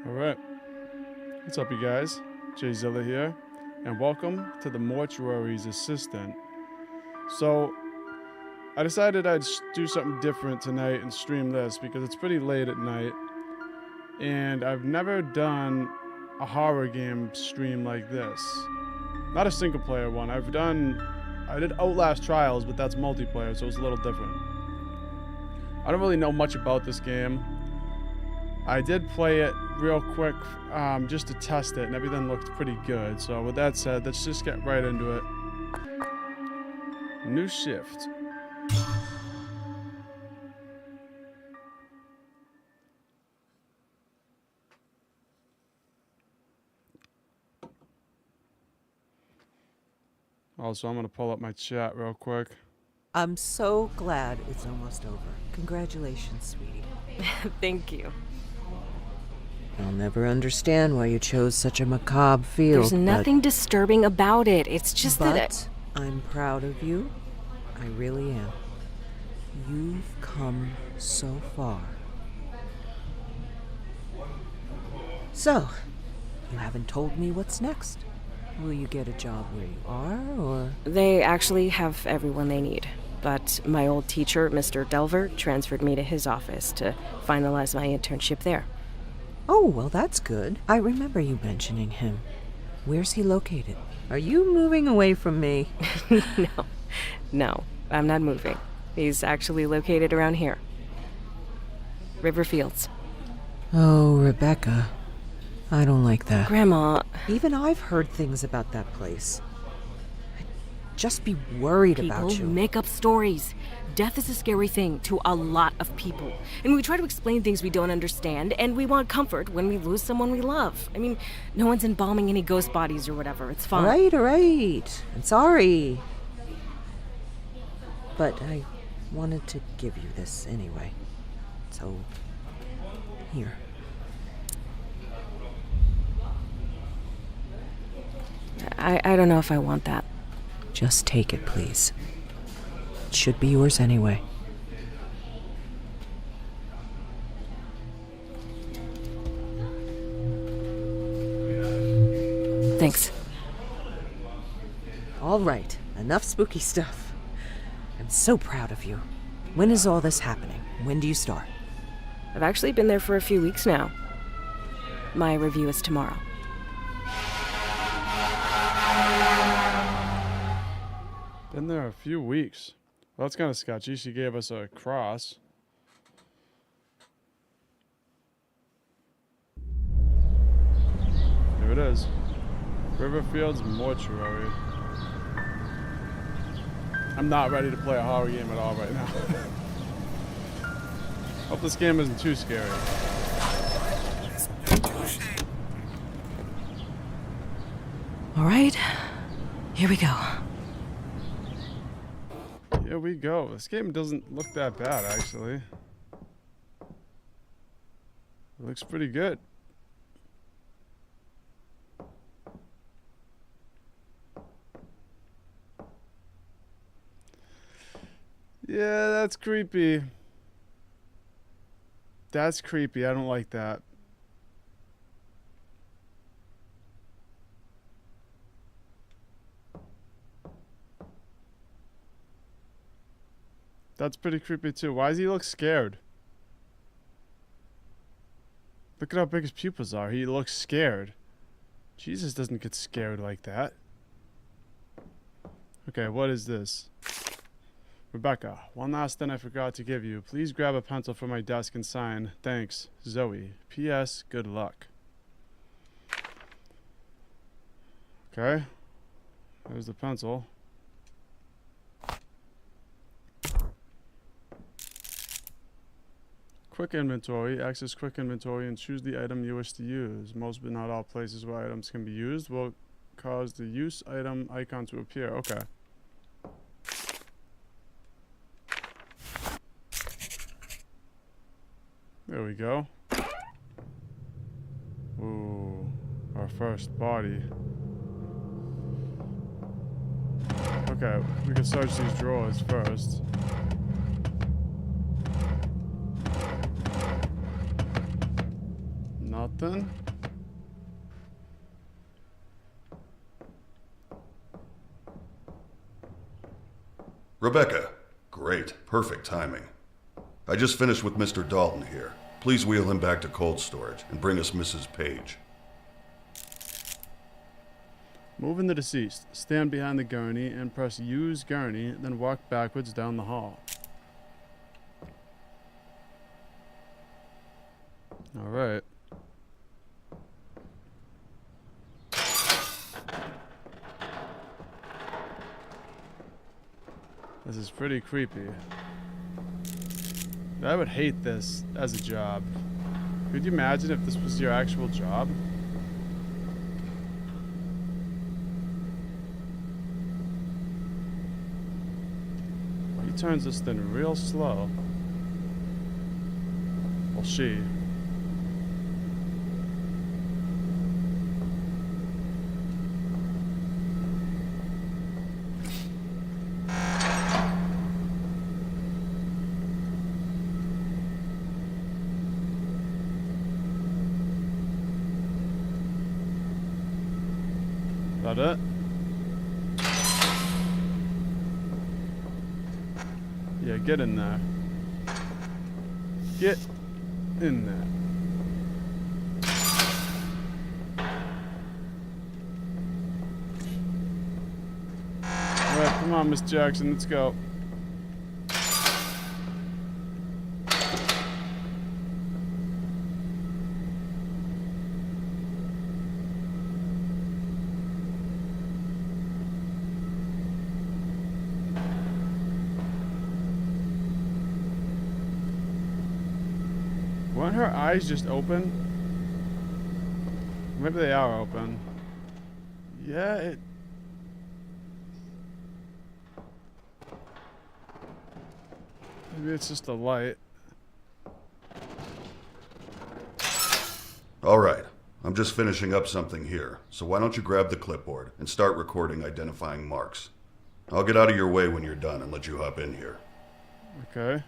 Alright, what's up you guys? JVYZilla here, and welcome to the Mortuary Assistant. So, I decided I'd do something different tonight and stream this because it's pretty late at night, and I've never done a horror game stream like this. Not a single player one. I did Outlast Trials, but that's multiplayer, so it's a little different. I don't really know much about this game. I did play it real quick just to test it, and everything looked pretty good. So with that said, let's just get right into it. New shift. Also, I'm going to pull up my chat real quick. I'm so glad it's almost over. Congratulations, sweetie. Thank you. I'll never understand why you chose such a macabre field. There's nothing disturbing about it. It's just that I'm proud of you. I really am. You've come so far. So, you haven't told me what's next. Will you get a job where you are, or...? They actually have everyone they need. But my old teacher, Mr. Delver, transferred me to his office to finalize my internship there. Oh, well, that's good. I remember you mentioning him. Where's he located? Are you moving away from me? No, I'm not moving. He's actually located around here. Riverfields. Oh, Rebecca. I don't like that. Grandma... Even I've heard things about that place. I'd just be worried about you. People make up stories. Death is a scary thing to a lot of people. And we try to explain things we don't understand, and we want comfort when we lose someone we love. I mean, no one's embalming any ghost bodies or whatever. It's fine. All right. I'm sorry. But I wanted to give you this anyway. So, here. I don't know if I want that. Just take it, please. It should be yours anyway. Thanks. All right, enough spooky stuff. I'm so proud of you. When is all this happening? When do you start? I've actually been there for a few weeks now. My review is tomorrow. Been there a few weeks. Well, that's kind of sketchy. She gave us a cross. Here it is. Riverfield's Mortuary. I'm not ready to play a horror game at all right now. Hope this game isn't too scary. All right, here we go. Here we go. This game doesn't look that bad, actually. It looks pretty good. Yeah, that's creepy. That's creepy. I don't like that. That's pretty creepy too. Why does he look scared? Look at how big his pupils are. He looks scared. Jesus doesn't get scared like that. Okay, what is this? Rebecca, one last thing I forgot to give you. Please grab a pencil from my desk and sign. Thanks, Zoe. P.S. Good luck. Okay. There's the pencil. Quick inventory. Access quick inventory and choose the item you wish to use. Most but not all places where items can be used will cause the use item icon to appear. Okay. There we go. Ooh, our first body. Okay, we can search these drawers first. something? Rebecca. Great. Perfect timing. I just finished with Mr. Dalton here. Please wheel him back to cold storage and bring us Mrs. Page. Moving the deceased. Stand behind the gurney and press use gurney, then walk backwards down the hall. Alright. This is pretty creepy. I would hate this as a job. Could you imagine if this was your actual job? He turns this thing real slow. Well, she. That it? Yeah, get in there. Get in there. Alright, come on, Miss Jackson, let's go. Weren't her eyes just open? Maybe they are open. Yeah, it... Maybe it's just a light. All right. I'm just finishing up something here, so why don't you grab the clipboard and start recording identifying marks. I'll get out of your way when you're done and let you hop in here. Okay.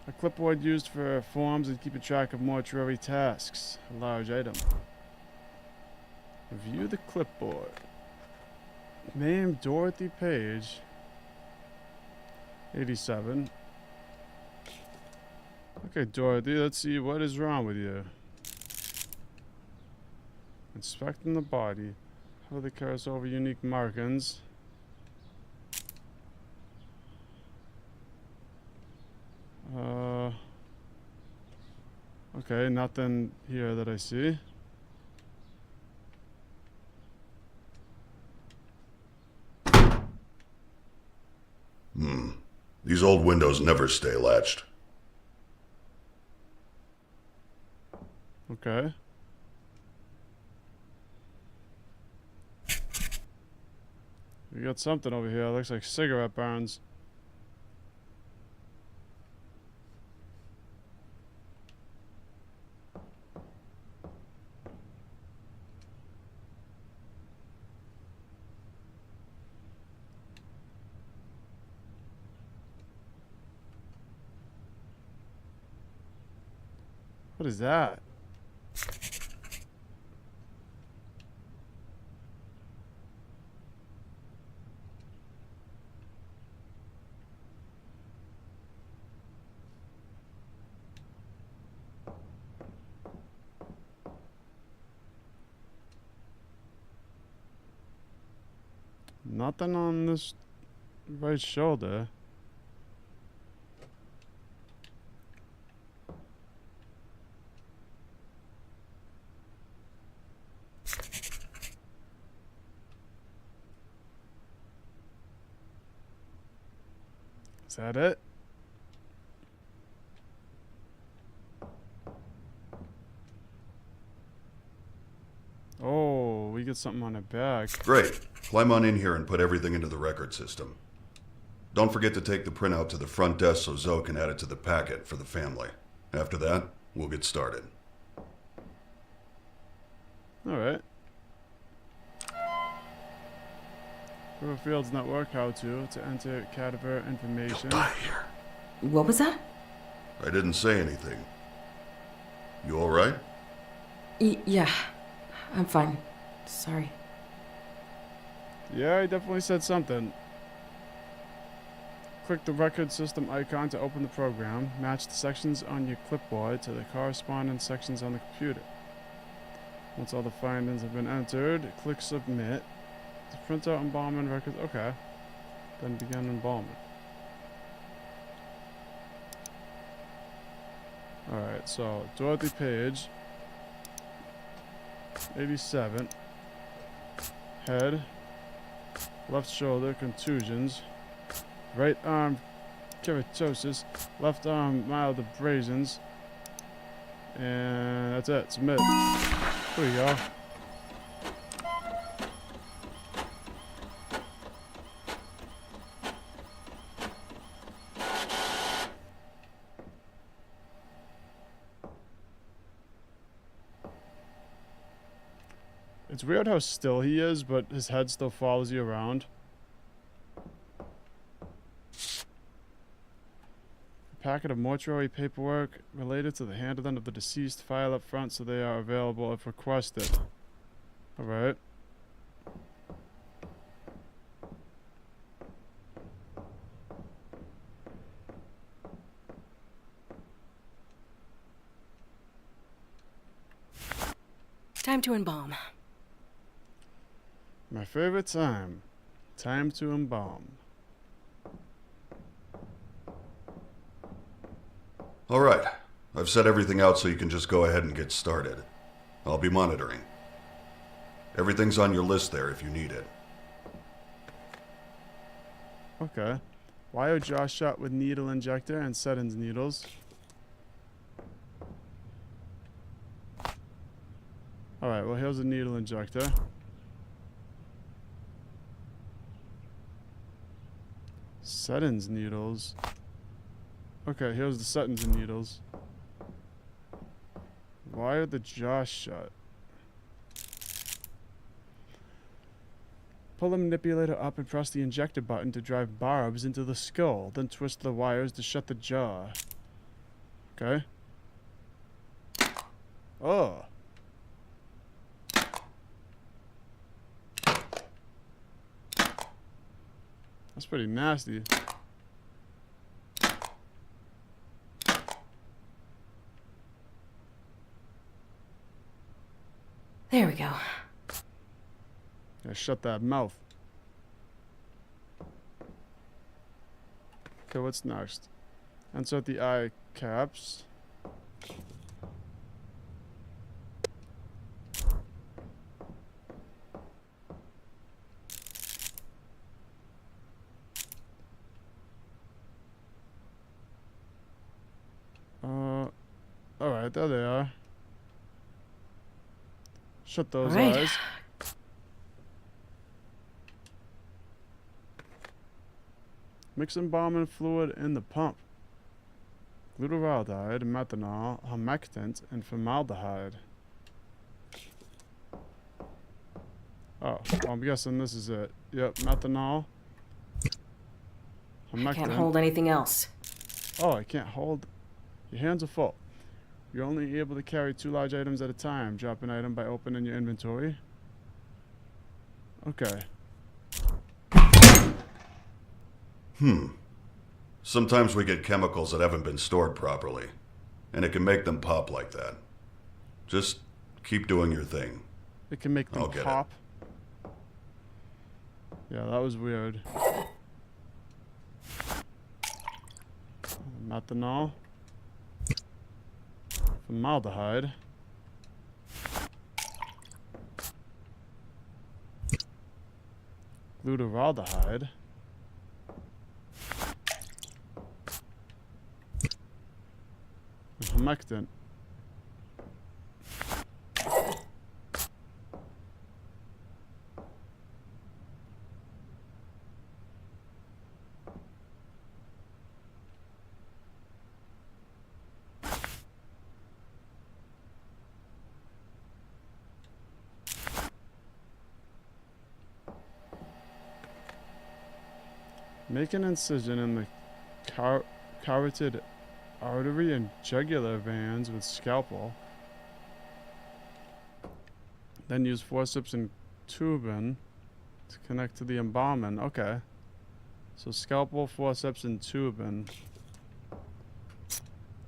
A clipboard used for forms and keeping track of mortuary tasks. A large item. View the clipboard. Name Dorothy Page. 87. Okay, Dorothy, let's see what is wrong with you. Inspecting the body. How do they cross over unique markings? Okay, nothing here that I see. These old windows never stay latched. Okay. We got something over here. Looks like cigarette burns. What is that? Nothing on this right shoulder. Is that it? Oh, we get something on her back. Great. Climb on in here and put everything into the record system. Don't forget to take the printout to the front desk so Zoe can add it to the packet for the family. After that, we'll get started. Alright. Field's network, how to enter cadaver information. Don't die here. What was that? I didn't say anything. You all right? Yeah, I'm fine. Sorry. Yeah, I definitely said something. Click the record system icon to open the program. Match the sections on your clipboard to the corresponding sections on the computer. Once all the findings have been entered, click submit. To print out embalming records. Okay. Then begin embalming. Alright, so Dorothy Page, 87. Head, left shoulder contusions, right arm keratosis, left arm mild abrasions, and that's it. Submit. There we go. It's weird how still he is, but his head still follows you around. A packet of mortuary paperwork related to the handling of the deceased file up front so they are available if requested. Alright. Time to embalm. My favorite time. Time to embalm. All right. I've set everything out so you can just go ahead and get started. I'll be monitoring. Everything's on your list there if you need it. Okay. Wire jaw shot with needle injector and settings needles. Alright, well here's a needle injector. Settings needles. Okay, here's the settings needles. Wire the jaw shut. Pull the manipulator up and press the injector button to drive barbs into the skull. Then twist the wires to shut the jaw. Okay. Oh. That's pretty nasty. There we go. Yeah, shut that mouth. Okay, what's next? Insert the eye caps. Alright, there they are. Shut those eyes. Mix embalming fluid in the pump. Glutaraldehyde, methanol, humectant, and formaldehyde. Oh, well, I'm guessing this is it. Yep, methanol. I can't hold anything else. Oh, I can't hold. Your hands are full. You're only able to carry 2 large items at a time. Drop an item by opening your inventory. Okay. Sometimes we get chemicals that haven't been stored properly, and it can make them pop like that. Just keep doing your thing. It can make them I'll get pop. Yeah, that was weird. Methanol. Formaldehyde. Glutaraldehyde. And humectant. Make an incision in the carotid artery and jugular veins with scalpel. Then use forceps and tubing to connect to the embalming. Okay. So scalpel, forceps, and tubing.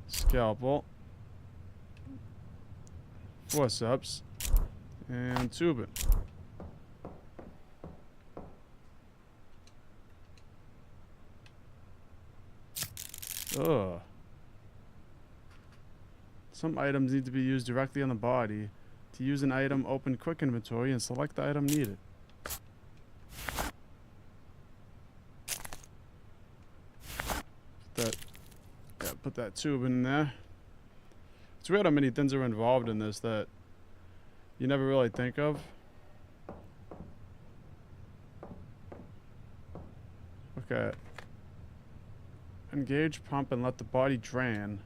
Scalpel. Forceps. And tubing. Ugh. Some items need to be used directly on the body. To use an item, open quick inventory and select the item needed. Put that tube in there. It's weird how many things are involved in this that you never really think of. Okay. Engage pump and let the body drain.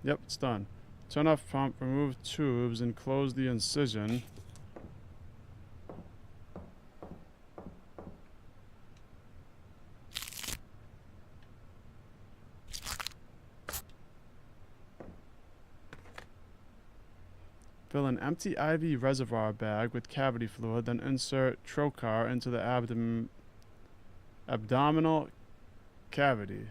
Yep, it's done. Turn off pump, remove tubes, and close the incision. Fill an empty IV reservoir bag with cavity fluid, then insert trocar into the abdominal cavity.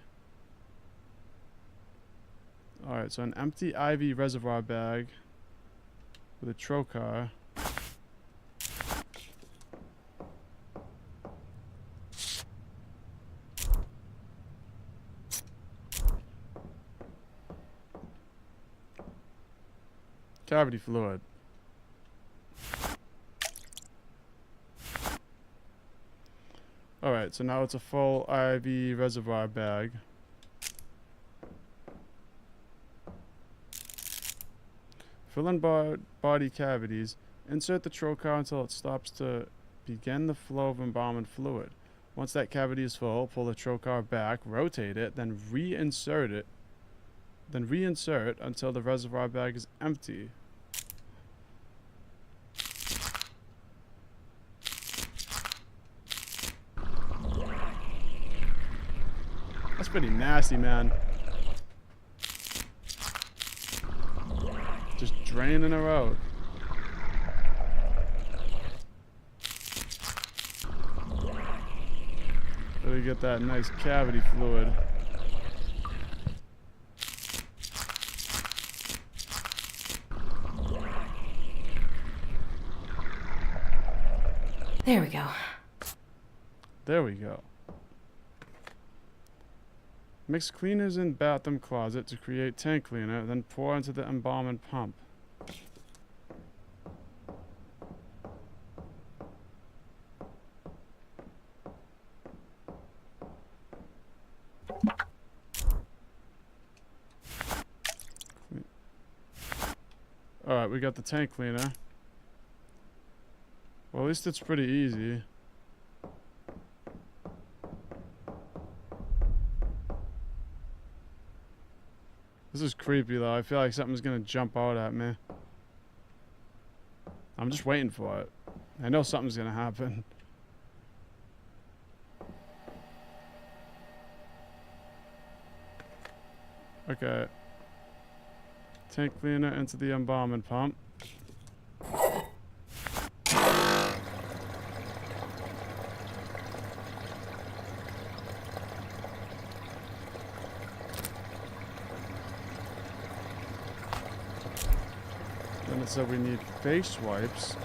Alright, so an empty IV reservoir bag with a trocar. Cavity fluid. Alright, so now it's a full IV reservoir bag. Fill in body cavities. Insert the trocar until it stops to begin the flow of embalming fluid. Once that cavity is full, pull the trocar back, rotate it, then reinsert it. Then reinsert until the reservoir bag is empty. That's pretty nasty, man. Just draining her out. Better get that nice cavity fluid. There we go. There we go. Mix cleaners in bathroom closet to create tank cleaner, then pour into the embalming pump. Alright, we got the tank cleaner. Well, at least it's pretty easy. This is creepy though. I feel like something's gonna jump out at me. I'm just waiting for it. I know something's gonna happen. Okay. Tank cleaner into the embalming pump. Then it said we need face wipes.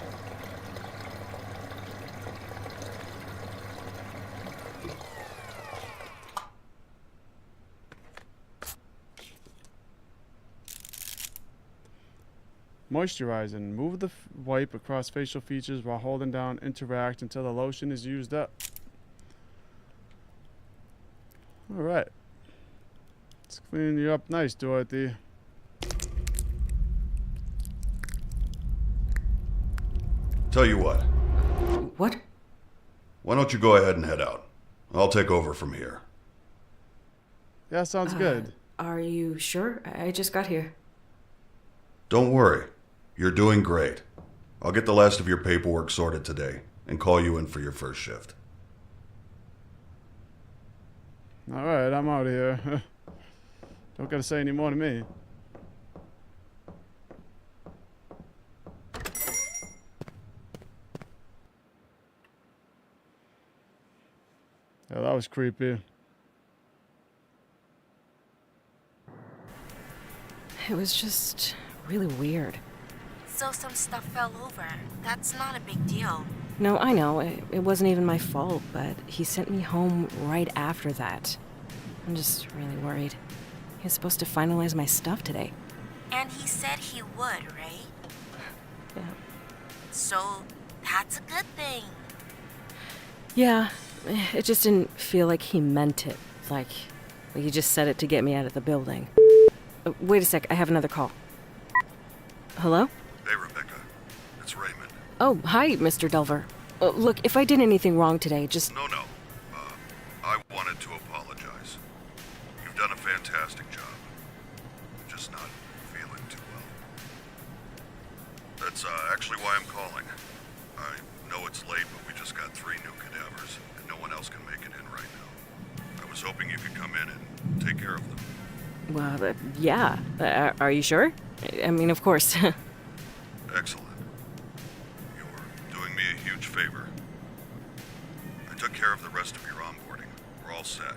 Moisturizing. Move the wipe across facial features while holding down interact until the lotion is used up. All right. Let's clean you up nice, Dorothy. Tell you what, What? why don't you go ahead and head out? I'll take over from here. Yeah, sounds good. Are you sure? I just got here. Don't worry. You're doing great. I'll get the last of your paperwork sorted today and call you in for your first shift. All right, I'm out of here. Don't gotta say any more to me. Yeah, that was creepy. It was just really weird. So some stuff fell over. That's not a big deal. No, I know. It wasn't even my fault, but he sent me home right after that. I'm just really worried. He was supposed to finalize my stuff today. And he said he would, right? Yeah. So that's a good thing. Yeah, it just didn't feel like he meant it. Like he just said it to get me out of the building. Wait a sec, I have another call. Hello? Hey, Rebecca. It's Raymond. Oh, hi, Mr. Delver. Look, if I did anything wrong today, just... No. I wanted to apologize. You've done a fantastic job. I'm just not feeling too well. That's actually why I'm calling. I know it's late, but we just got 3 new cadavers, and no one else can make it in right now. I was hoping you could come in and take care of them. Well, yeah. Are you sure? I mean, of course. Excellent. You're doing me a huge favor. I took care of the rest of your onboarding. We're all set.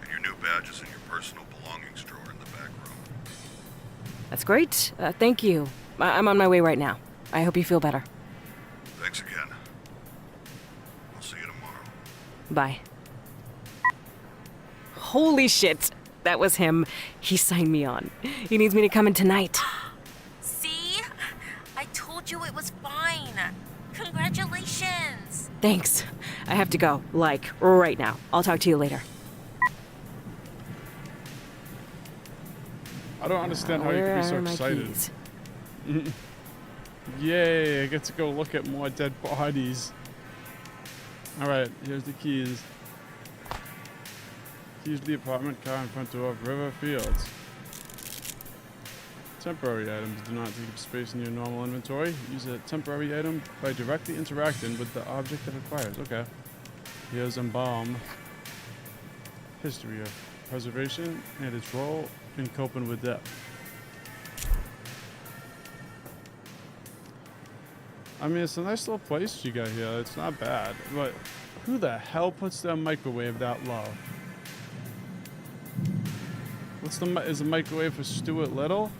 And your new badge is in your personal belongings drawer in the back room. That's great. Thank you. I'm on my way right now. I hope you feel better. Thanks again. I'll see you tomorrow. Bye. Holy shit. That was him. He signed me on. He needs me to come in tonight. See? I told you it was fine. Congratulations. Thanks. I have to go. Like, right now. I'll talk to you later. I don't understand how you Where can be so are my excited. keys? Yay, I get to go look at more dead bodies. Alright, here's the keys. Keys to the apartment, car in front door of River Fields. Temporary items do not take up space in your normal inventory. Use a temporary item by directly interacting with the object that requires. Okay. Here's Embalm. History of preservation and its role in coping with death. I mean, it's a nice little place you got here. It's not bad. But who the hell puts their microwave that low? Is the microwave for Stuart Little?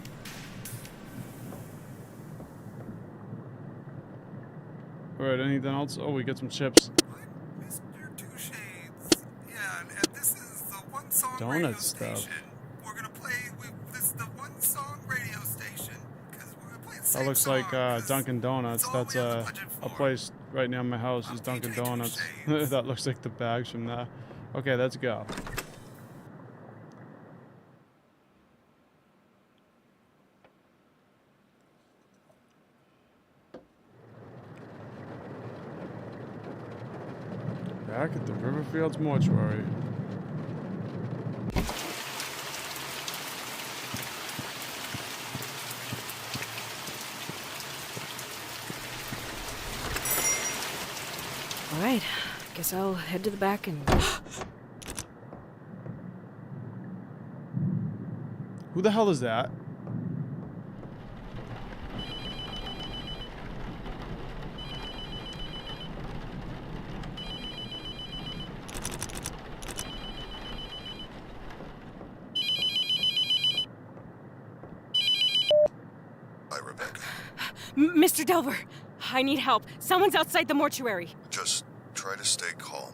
Alright, anything else? Oh, we get some chips. I'm Mr. Two Shades. Yeah, and this is the One Song Radio Donut stuff. Station. We're gonna play this is the One Song Radio Station because we're gonna play the That same looks song, like 'cause Dunkin' Donuts. it's all That's we have the a budget for. place right near my house is I'm Dunkin' DJ Two Donuts. Shades. That looks like the bags from there. Okay, let's go. Back at the Riverfields Mortuary. All right. Guess I'll head to the back and... Who the hell is that? Hi, Rebecca. Mr. Delver, I need help. Someone's outside the mortuary. Just try to stay calm.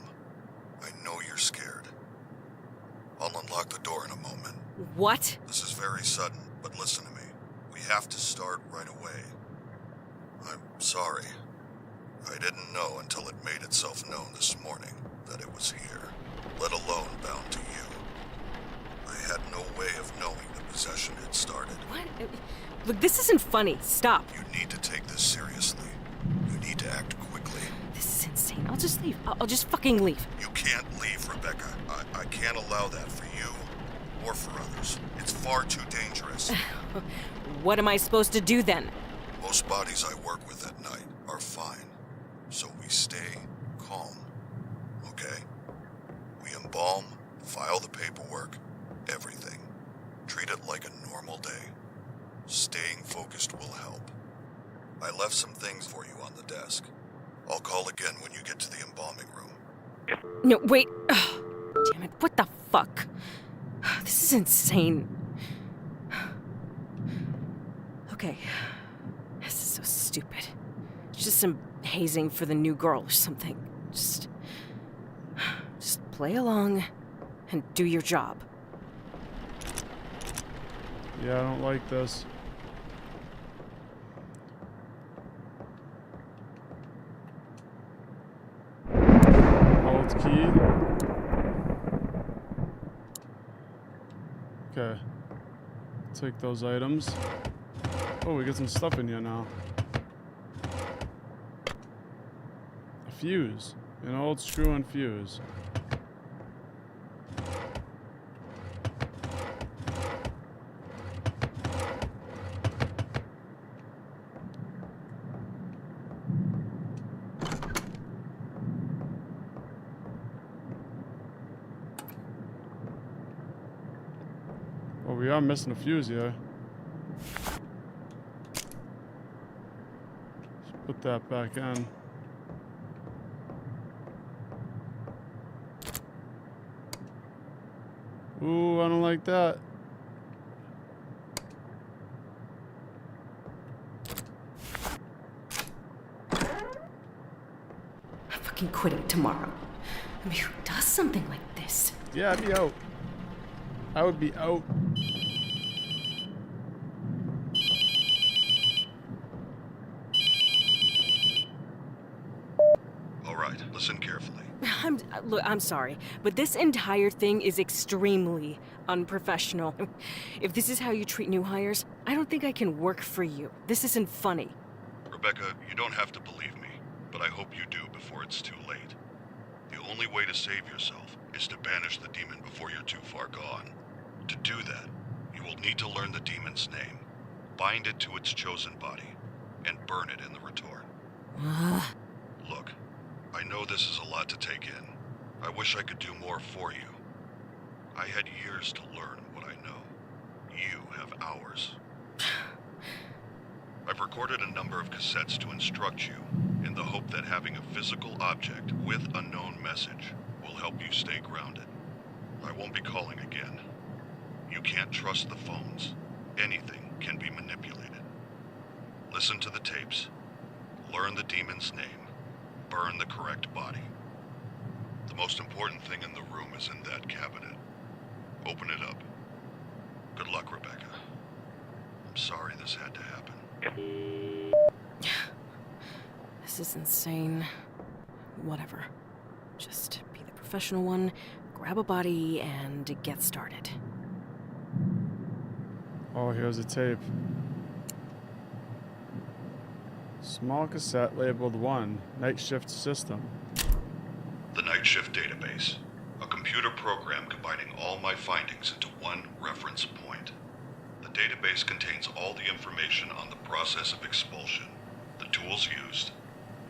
I know you're scared. I'll unlock the door in a moment. What? This is very sudden, but listen to me. We have to start right away. I'm sorry. I didn't know until it made itself known this morning that it was here. let alone bound to you. I had no way of knowing the possession had started. What? Look, this isn't funny. Stop. You need to take this seriously. You need to act quickly. This is insane. I'll just leave. I'll just fucking leave. You can't leave, Rebecca. I can't allow that for you or for others. It's far too dangerous. What am I supposed to do then? Most bodies I work with at night are fine, so we stay calm, okay? We embalm, file the paperwork, everything. Treat it like a normal day. Staying focused will help. I left some things for you on the desk. I'll call again when you get to the embalming room. No, wait. Ugh, damn it. What the fuck? This is insane. Okay. This is so stupid. It's just some hazing for the new girl or something. Just play along and do your job. Yeah, I don't like this. Alt key. Okay. Take those items. Oh, we got some stuff in here now. A fuse. An old screw and fuse. Oh, we are missing a fuse here. Let's put that back in. Ooh, I don't like that. I'm fucking quitting tomorrow. I mean, who does something like this? Yeah, I'd be out. I would be out. All right, listen carefully. Look, I'm sorry, but this entire thing is extremely unprofessional. If this is how you treat new hires, I don't think I can work for you. This isn't funny. Rebecca, you don't have to believe me, but I hope you do before it's too late. The only way to save yourself is to banish the demon before you're too far gone. To do that, you will need to learn the demon's name, bind it to its chosen body, and burn it in the retort. Look, I know this is a lot to take in. I wish I could do more for you. I had years to learn what I know. You have hours. I've recorded a number of cassettes to instruct you, in the hope that having a physical object with a known message will help you stay grounded. I won't be calling again. You can't trust the phones. Anything can be manipulated. Listen to the tapes. Learn the demon's name. Burn the correct body. The most important thing in the room is in that cabinet. Open it up. Good luck, Rebecca. I'm sorry this had to happen. This is insane. Whatever. Just be the professional one, grab a body, and get started. Oh, here's a tape. Small cassette labeled 1, Night Shift System. The Night Shift Database. A computer program combining all my findings into one reference point. The database contains all the information on the process of expulsion, the tools used,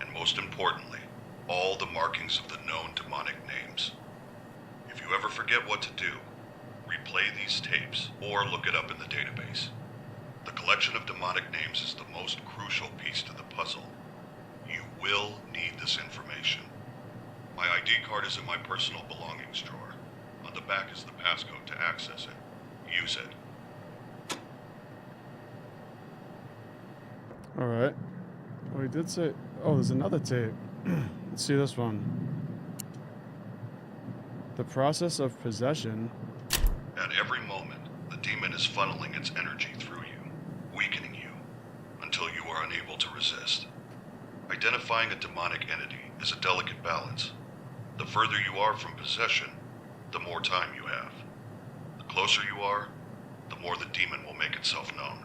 and most importantly, all the markings of the known demonic names. If you ever forget what to do, replay these tapes or look it up in the database. The collection of demonic names is the most crucial piece to the puzzle. You will need this information. My ID card is in my personal belongings drawer. On the back is the passcode to access it. Use it. Alright. Oh, he did say... Oh, there's another tape. Let's see this one. The process of possession. At every moment, the demon is funneling its energy through you, weakening you, until you are unable to resist. Identifying a demonic entity is a delicate balance. The further you are from possession, the more time you have. The closer you are, the more the demon will make itself known,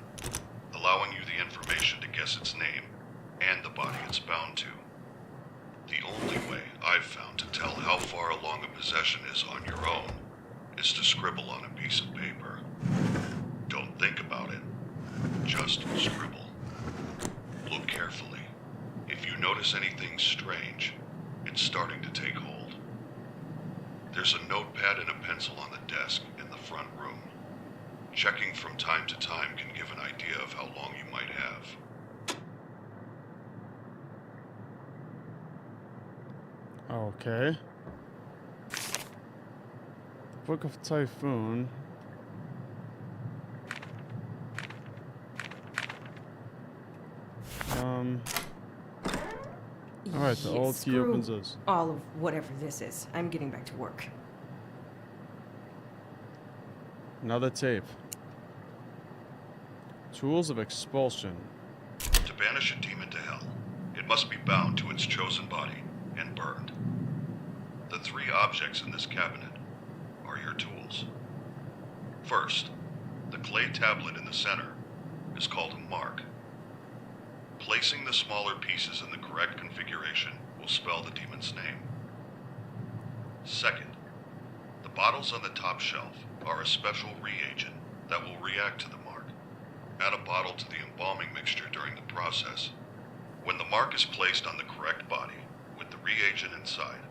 allowing you the information to guess its name and the body it's bound to. The only way I've found to tell how far along a possession is on your own is to scribble on a piece of paper. Don't think about it, just scribble. Look carefully. If you notice anything strange, it's starting to take hold. There's a notepad and a pencil on the desk in the front room. Checking from time to time can give an idea of how long you might have. Okay. Book of Typhoon. Alright, the old key Screw opens this. all of whatever this is. I'm getting back to work. Another tape. Tools of expulsion. To banish a demon to hell, it must be bound to its chosen body and burned. The 3 objects in this cabinet are your tools. First, the clay tablet in the center is called a mark. Placing the smaller pieces in the correct configuration will spell the demon's name. Second, the bottles on the top shelf are a special reagent that will react to the mark. Add a bottle to the embalming mixture during the process. When the mark is placed on the correct body with the reagent inside,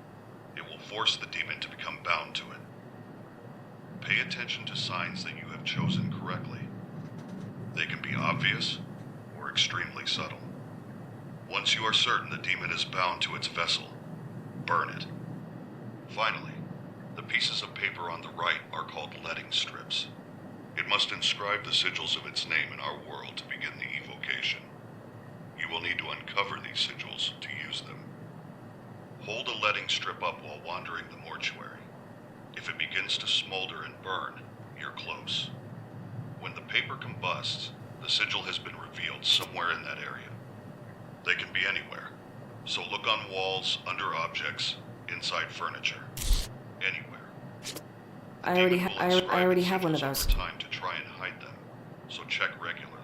it will force the demon to become bound to it. Pay attention to signs that you have chosen correctly. They can be obvious or extremely subtle. Once you are certain the demon is bound to its vessel, burn it. Finally, the pieces of paper on the right are called letting strips. It must inscribe the sigils of its name in our world to begin the evocation. You will need to uncover these sigils to use them. Hold a letting strip up while wandering the mortuary. If it begins to smolder and burn, you're close. When the paper combusts, the sigil has been revealed somewhere in that area. They can be anywhere, so look on walls, under objects, inside furniture, anywhere. I already have one of those. Time to try and hide them, so check regularly.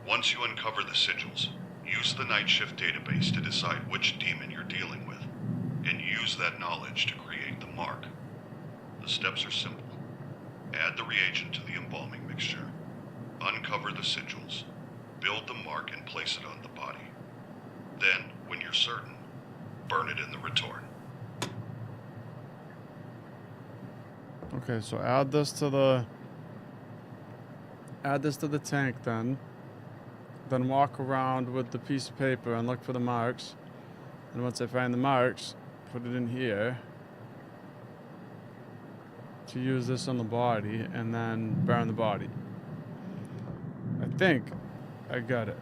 Once you uncover the sigils, use the night shift database to decide which demon you're dealing with, and use that knowledge to create the mark. The steps are simple. Add the reagent to the embalming mixture. Uncover the sigils. Build the mark and place it on the body. Then, when you're certain, burn it in the retort. Okay, so add this to the tank then. Then walk around with the piece of paper and look for the marks. And once I find the marks, put it in here to use this on the body and then burn the body. I think I got it.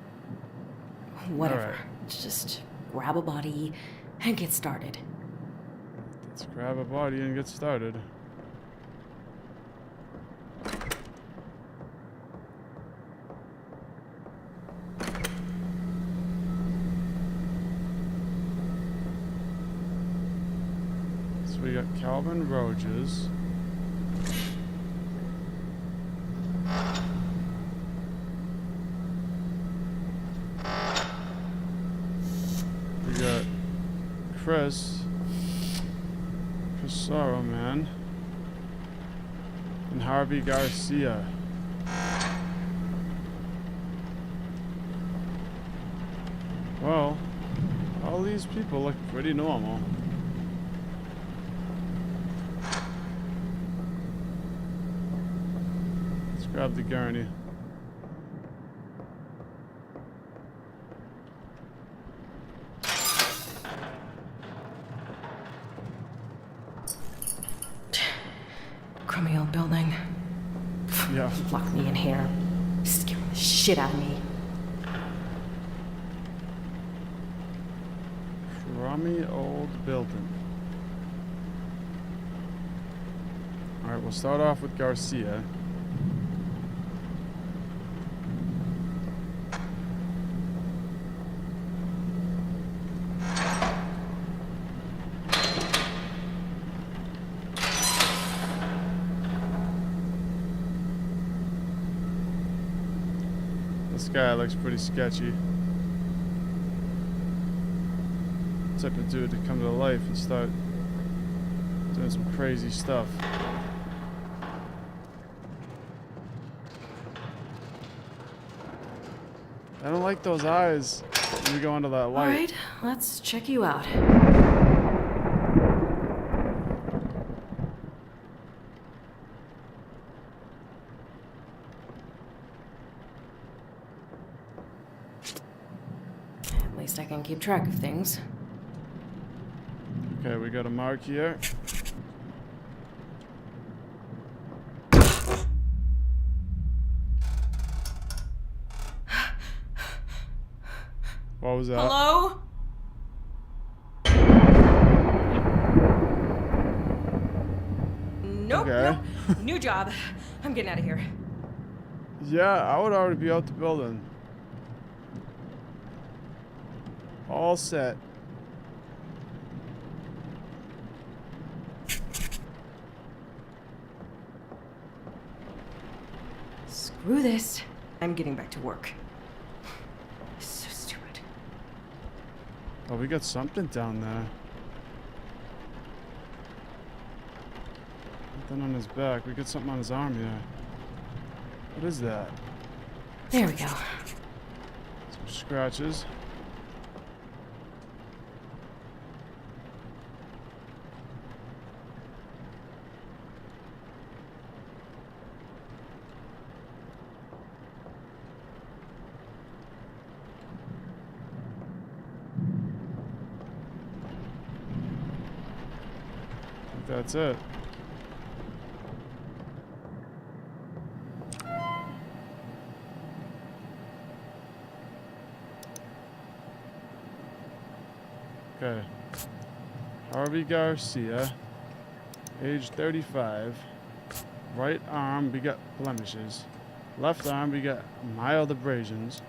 Whatever. All right. Just grab a body and get started. Let's grab a body and get started. So we got Calvin Rogers. We got Chris Sorrow Man, and Harvey Garcia. Well, all these people look pretty normal. Let's grab the gurney. Crummy old building. Yeah. Lock me in here. Scaring the shit out of me. Crummy old building. Alright, we'll start off with Garcia. This guy looks pretty sketchy. Type of dude to come to life and start doing some crazy stuff. I don't like those eyes when we go under that light. Alright, let's check you out. At least I can keep track of things. Okay, we got a mark here. What was that? Hello? Nope, Okay. nope. New job. I'm getting out of here. Yeah, I would already be out the building. All set. Screw this. I'm getting back to work. So stupid. Oh, we got something down there. Something on his back. We got something on his arm here. What is that? There we go. Some scratches. That's it. Okay. Harvey Garcia, age 35. Right arm, we got blemishes. Left arm, we got mild abrasions.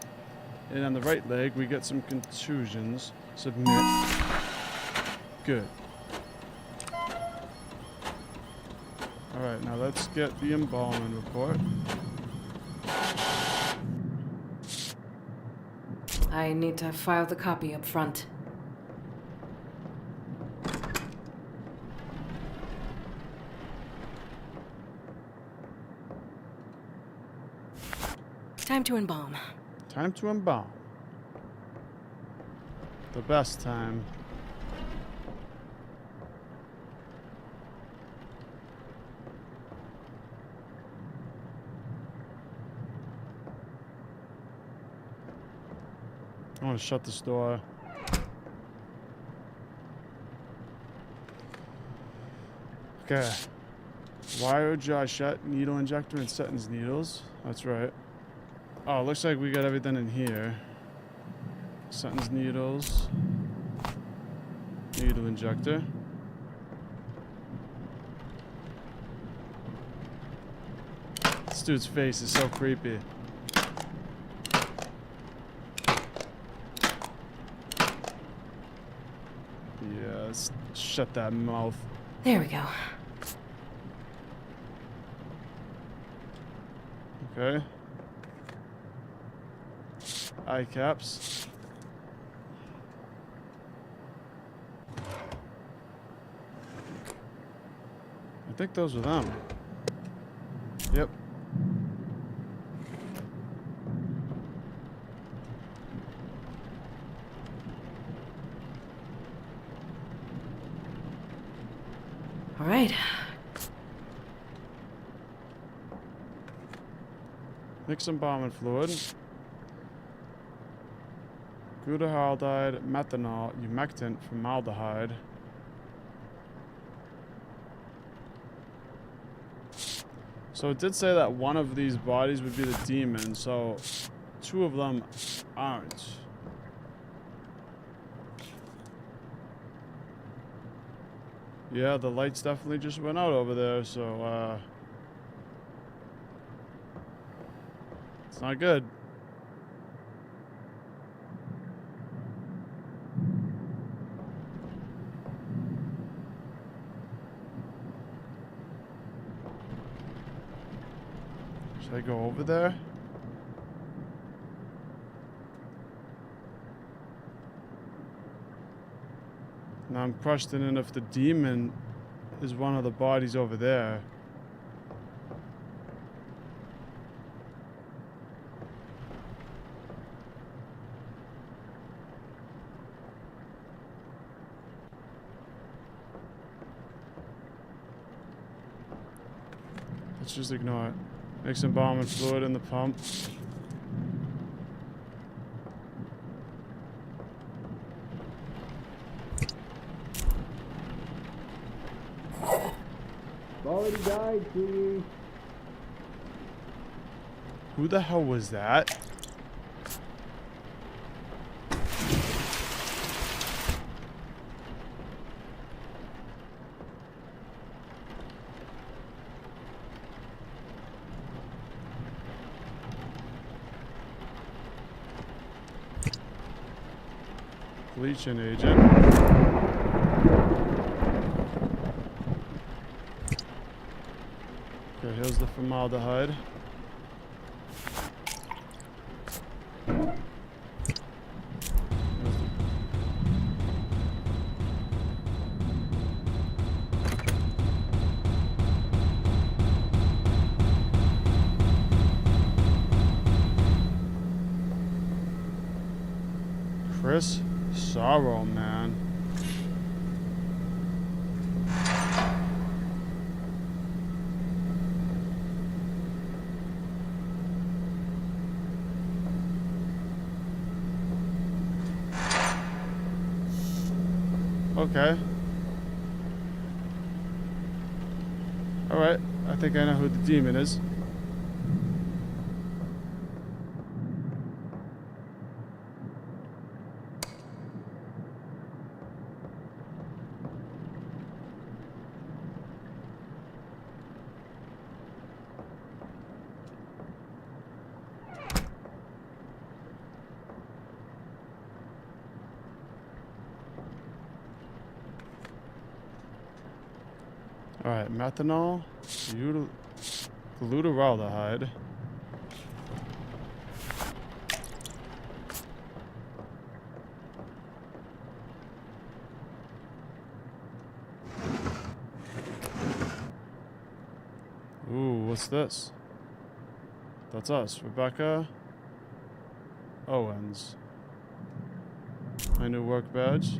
And on the right leg, we got some contusions. Submit. Good. Alright, now let's get the embalming report. I need to file the copy up front. Time to embalm. Time to embalm. The best time. I want to shut this door. Okay. Wire jaw shut, needle injector, and Sutton's needles. That's right. Oh, looks like we got everything in here. Sutton's needles. Needle injector. This dude's face is so creepy. Yeah, let's shut that mouth. There we go. Okay. Eye caps. I think those are them. Yep. All right. Mix embalming fluid. Glutaraldehyde, methanol, humectant, formaldehyde. So it did say that one of these bodies would be the demon, so two of them aren't. Yeah, the lights definitely just went out over there, so it's not good. Should I go over there? Now I'm questioning if the demon is one of the bodies over there. Let's just ignore it. Make some embalming fluid in the pump. Already died, sweetie. Who the hell was that? Bleaching agent. Okay, here's the formaldehyde. Chris Sorrow, man. Okay. Alright, I think I know who the demon is. Alright, methanol, glutaraldehyde. Ooh, what's this? That's us, Rebecca Owens. My new work badge.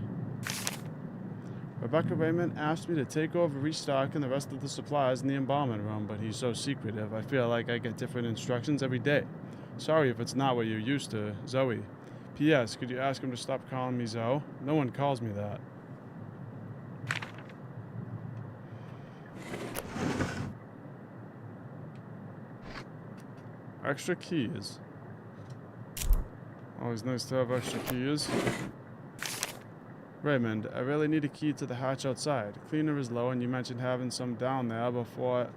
Rebecca Raymond asked me to take over restocking the rest of the supplies in the embalming room, but he's so secretive. I feel like I get different instructions every day. Sorry if it's not what you're used to, Zoe. P.S. Could you ask him to stop calling me Zoe? No one calls me that. Extra keys. Always nice to have extra keys. Raymond, I really need a key to the hatch outside. Cleaner is low and you mentioned having some down there before.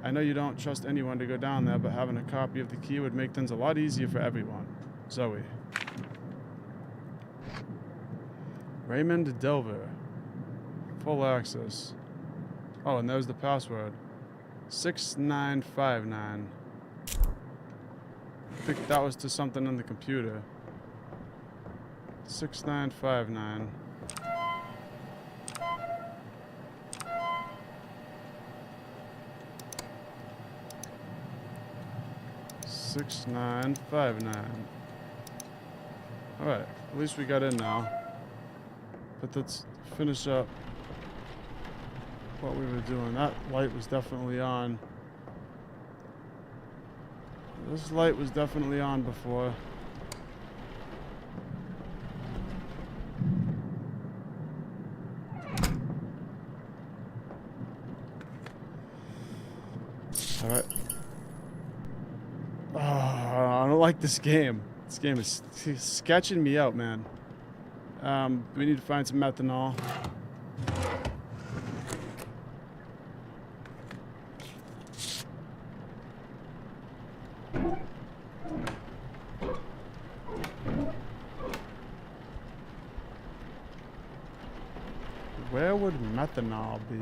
I know you don't trust anyone to go down there, but having a copy of the key would make things a lot easier for everyone. Zoe. Raymond Delver. Full access. Oh, and there's the password. 6959. I think that was to something on the computer. 6959. Alright, at least we got in now. But let's finish up what we were doing. That light was definitely on. This light was definitely on before. Alright. Oh, I don't like this game. This game is sketching me out, man. We need to find some methanol. Where would methanol be?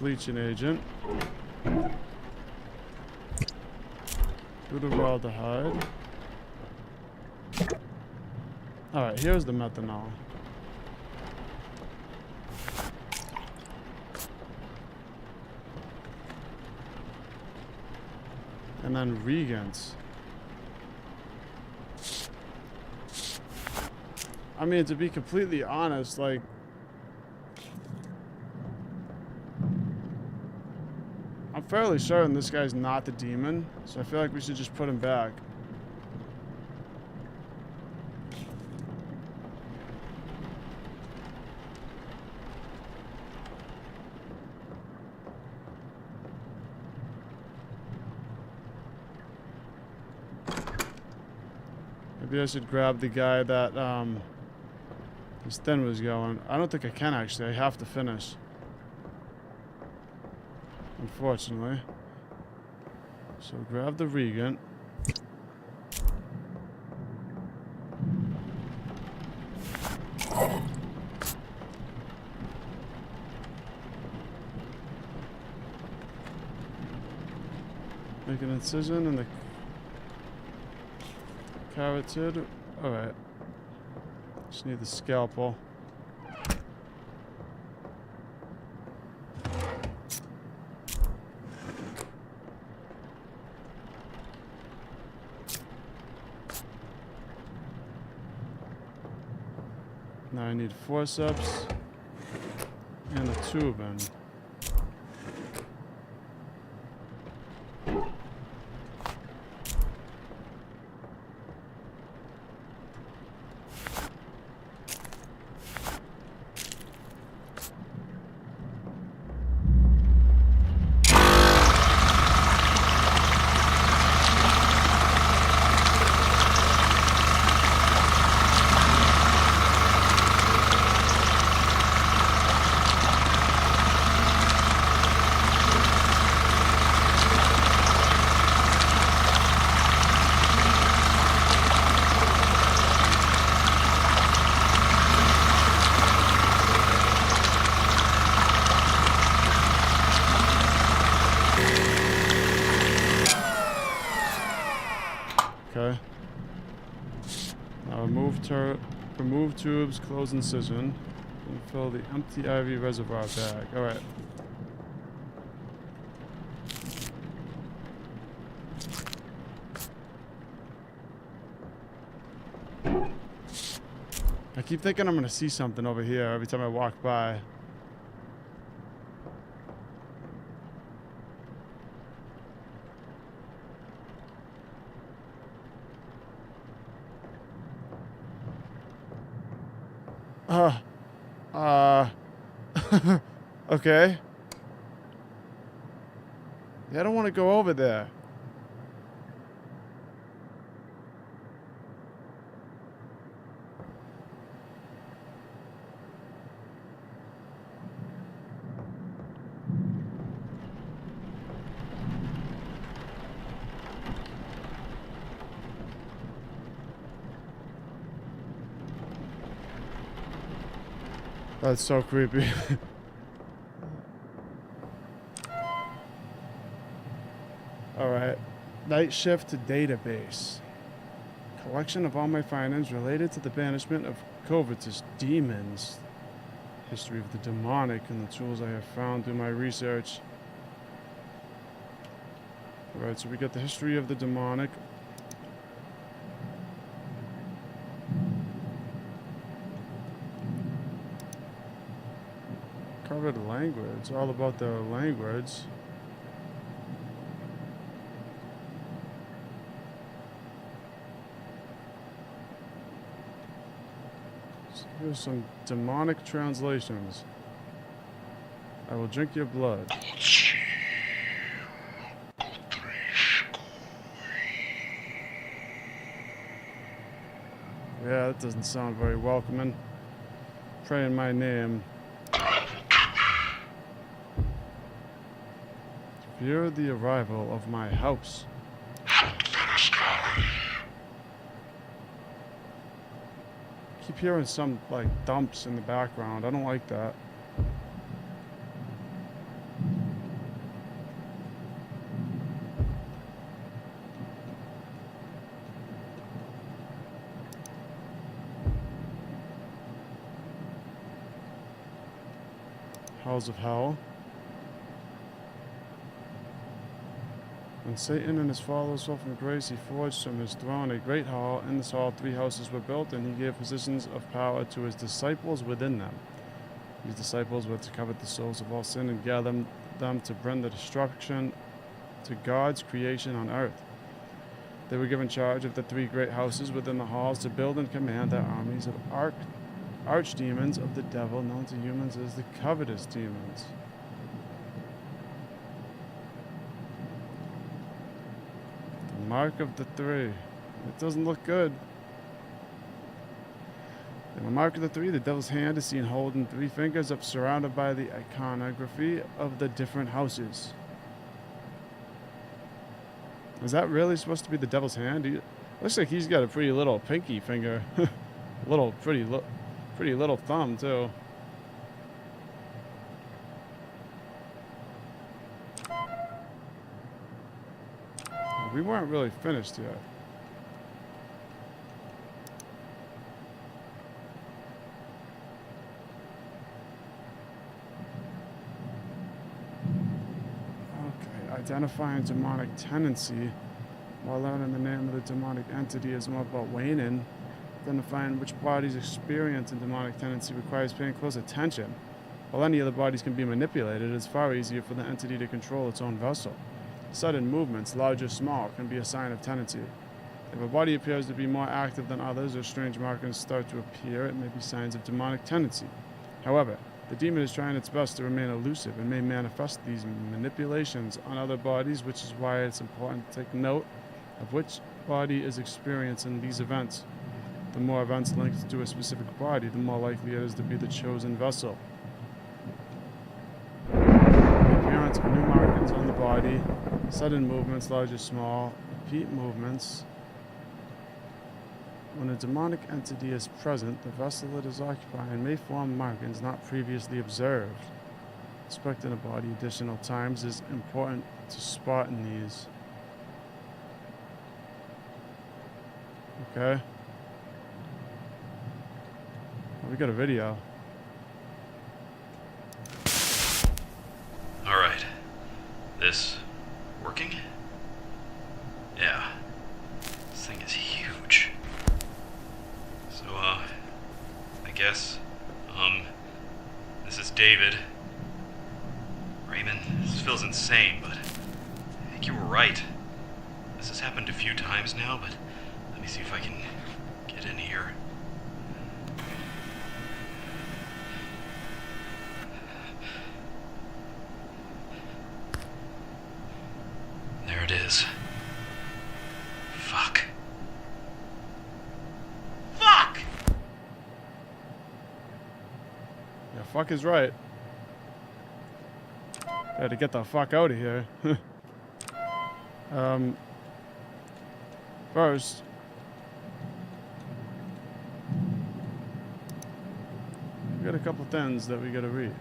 bleaching agent. Glutaraldehyde. Alright, here's the methanol. And then regents. I mean, to be completely honest, like, I'm fairly certain this guy's not the demon, so I feel like we should just put him back. Maybe I should grab the guy that, his thing was going. I don't think I can, actually. I have to finish. Unfortunately. So grab the regent. Make an incision in the carotid. Alright. Just need the scalpel. Now I need forceps and a tubing. Okay. Now remove tubes, close incision, and fill the empty IV reservoir bag. Alright. I keep thinking I'm gonna see something over here every time I walk by. Okay. Yeah, I don't want to go over there. That's so creepy. Alright. Night shift to database. Collection of all my findings related to the banishment of covetous demons. History of the demonic and the tools I have found through my research. Alright, so we got the history of the demonic. Covered language, all about their language. So here's some demonic translations. I will drink your blood. Yeah, that doesn't sound very welcoming. Pray in my name. Fear the arrival of my house. Keep hearing some, like, dumps in the background. I don't like that. halls of hell. When Satan and his followers fell from grace, he forged from his throne a great hall. In this hall 3 houses were built, and he gave positions of power to his disciples within them. These disciples were to covet the souls of all sin and gather them to bring the destruction to God's creation on earth. They were given charge of the 3 great houses within the halls to build and command their armies of archdemons of the devil, known to humans as the covetous demons. The mark of the 3. It doesn't look good. In the mark of the 3, the devil's hand is seen holding 3 fingers up, surrounded by the iconography of the different houses. Is that really supposed to be the devil's hand? Looks like he's got a pretty little pinky finger. Pretty little thumb, too. We weren't really finished yet. Identifying demonic tendency. While learning the name of the demonic entity is more about waning, identifying which bodies experience a demonic tendency requires paying close attention. While any of the bodies can be manipulated, it's far easier for the entity to control its own vessel. Sudden movements, large or small, can be a sign of tendency. If a body appears to be more active than others or strange markings start to appear, it may be signs of demonic tendency. However, the demon is trying its best to remain elusive and may manifest these manipulations on other bodies, which is why it's important to take note of which body is experiencing these events. The more events linked to a specific body, the more likely it is to be the chosen vessel. The appearance of new markings on the body, sudden movements, large or small, repeat movements. When a demonic entity is present, the vessel it is occupying may form markings not previously observed. Inspecting a body additional times is important to spotting these. Okay. Well, we got a video. Alright. This working? Yeah. This thing is huge. So, I guess, this is David. Raymond, this feels insane, but I think you were right. This has happened a few times now, but let me see if I can get in here. There it is. Fuck. Fuck! Yeah, fuck is right. Had to get the fuck out of here. First, we got a couple things that we gotta read.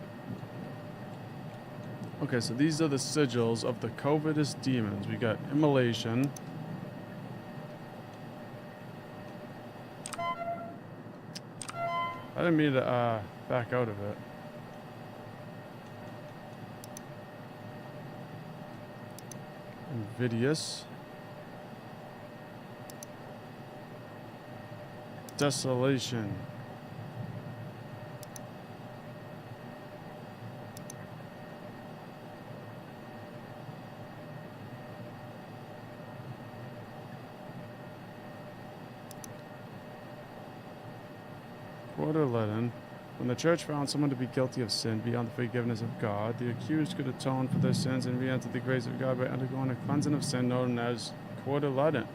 Okay, so these are the sigils of the covetous demons. We got immolation. I didn't mean to back out of it. Invidious. Desolation. Quarter leaden. When the church found someone to be guilty of sin beyond the forgiveness of God, the accused could atone for their sins and re-enter the grace of God by undergoing a cleansing of sin known as quarter leaden.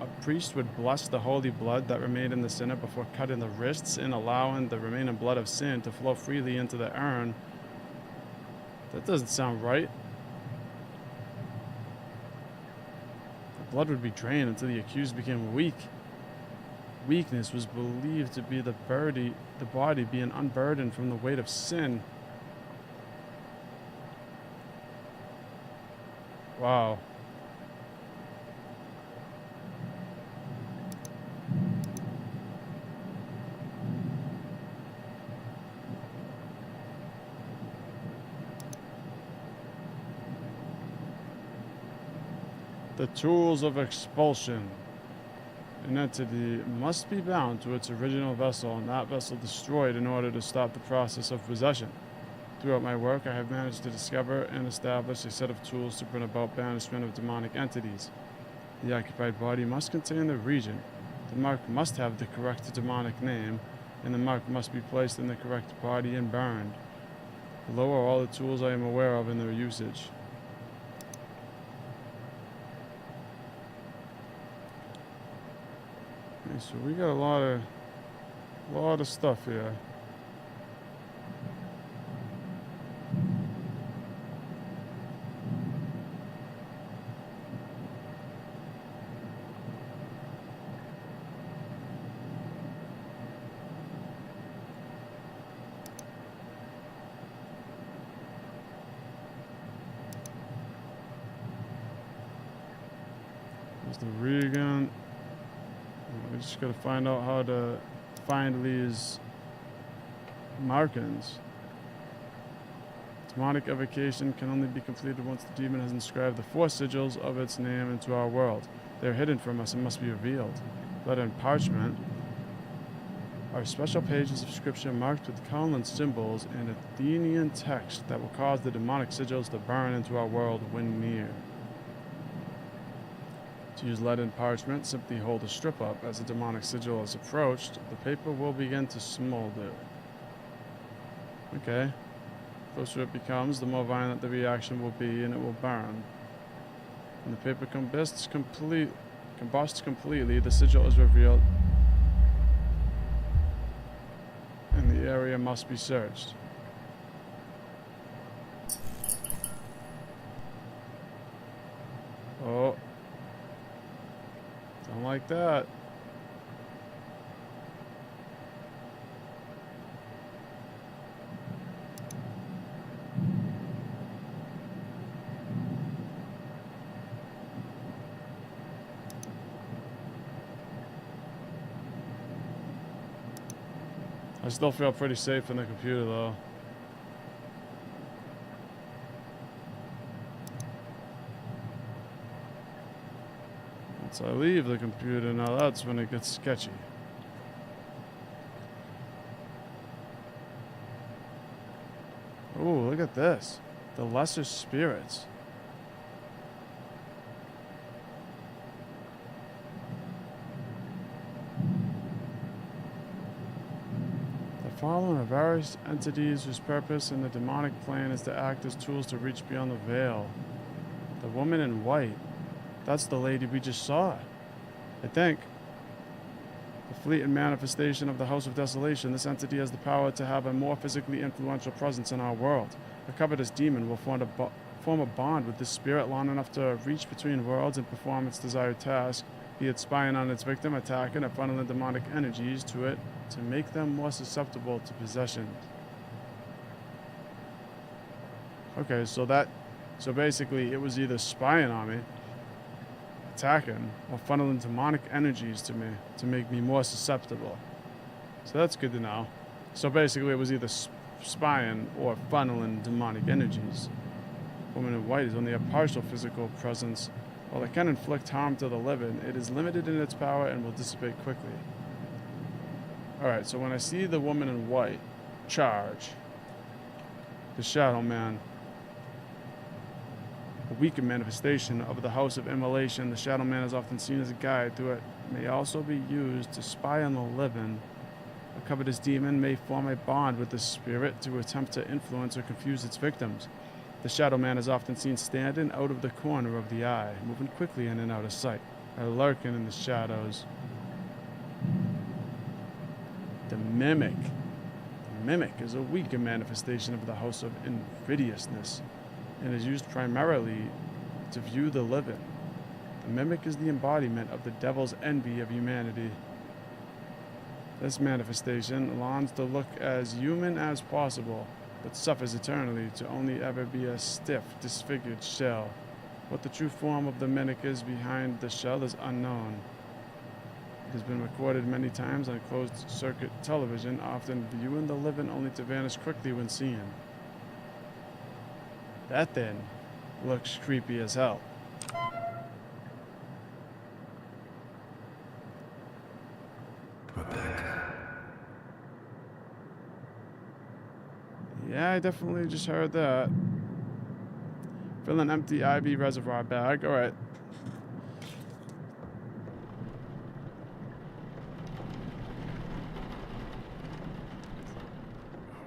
A priest would bless the holy blood that remained in the sinner before cutting the wrists and allowing the remaining blood of sin to flow freely into the urn. That doesn't sound right. The blood would be drained until the accused became weak. Weakness was believed to be the body being unburdened from the weight of sin. Wow. The tools of expulsion. An entity must be bound to its original vessel and that vessel destroyed in order to stop the process of possession. Throughout my work, I have managed to discover and establish a set of tools to bring about banishment of demonic entities. The occupied body must contain the region. The mark must have the correct demonic name, and the mark must be placed in the correct body and burned. Below are all the tools I am aware of in their usage. Okay, so we got a lot of stuff here. There's the Regan. We just gotta find out how to find these markings. Demonic evocation can only be completed once the demon has inscribed the 4 sigils of its name into our world. They are hidden from us and must be revealed. Letter and parchment are special pages of scripture marked with colon symbols and Athenian text that will cause the demonic sigils to burn into our world when near. To use lead and parchment, simply hold a strip up. As the demonic sigil is approached, the paper will begin to smolder. Okay. The closer it becomes, the more violent the reaction will be, and it will burn. When the paper combusts completely, the sigil is revealed, and the area must be searched. Oh. Don't like that. I still feel pretty safe in the computer though. Once I leave the computer, now that's when it gets sketchy. Ooh, look at this. The lesser spirits. The following are various entities whose purpose in the demonic plane is to act as tools to reach beyond the veil. The woman in white. That's the lady we just saw, I think. The fleeting manifestation of the House of Desolation. This entity has the power to have a more physically influential presence in our world. A covetous demon will form a bond with this spirit long enough to reach between worlds and perform its desired task, be it spying on its victim, attacking, or funneling demonic energies to it to make them more susceptible to possession. Okay, so basically it was either spying on me, attacking, or funneling demonic energies to me to make me more susceptible. So that's good to know. So basically it was either spying or funneling demonic energies. Woman in white is only a partial physical presence. While it can inflict harm to the living, it is limited in its power and will dissipate quickly. Alright, so when I see the woman in white charge, the Shadow Man, a weakened manifestation of the House of Immolation, the Shadow Man is often seen as a guide through it. May also be used to spy on the living. A covetous demon may form a bond with the spirit to attempt to influence or confuse its victims. The Shadow Man is often seen standing out of the corner of the eye, moving quickly in and out of sight, or lurking in the shadows. The Mimic. The Mimic is a weaker manifestation of the House of Invidiousness, and is used primarily to view the living. The Mimic is the embodiment of the devil's envy of humanity. This manifestation longs to look as human as possible, but suffers eternally to only ever be a stiff, disfigured shell. What the true form of the Mimic is behind the shell is unknown. It has been recorded many times on closed-circuit television, often viewing the living only to vanish quickly when seen. That then looks creepy as hell. Yeah, I definitely just heard that. Fill an empty IV reservoir bag. All right.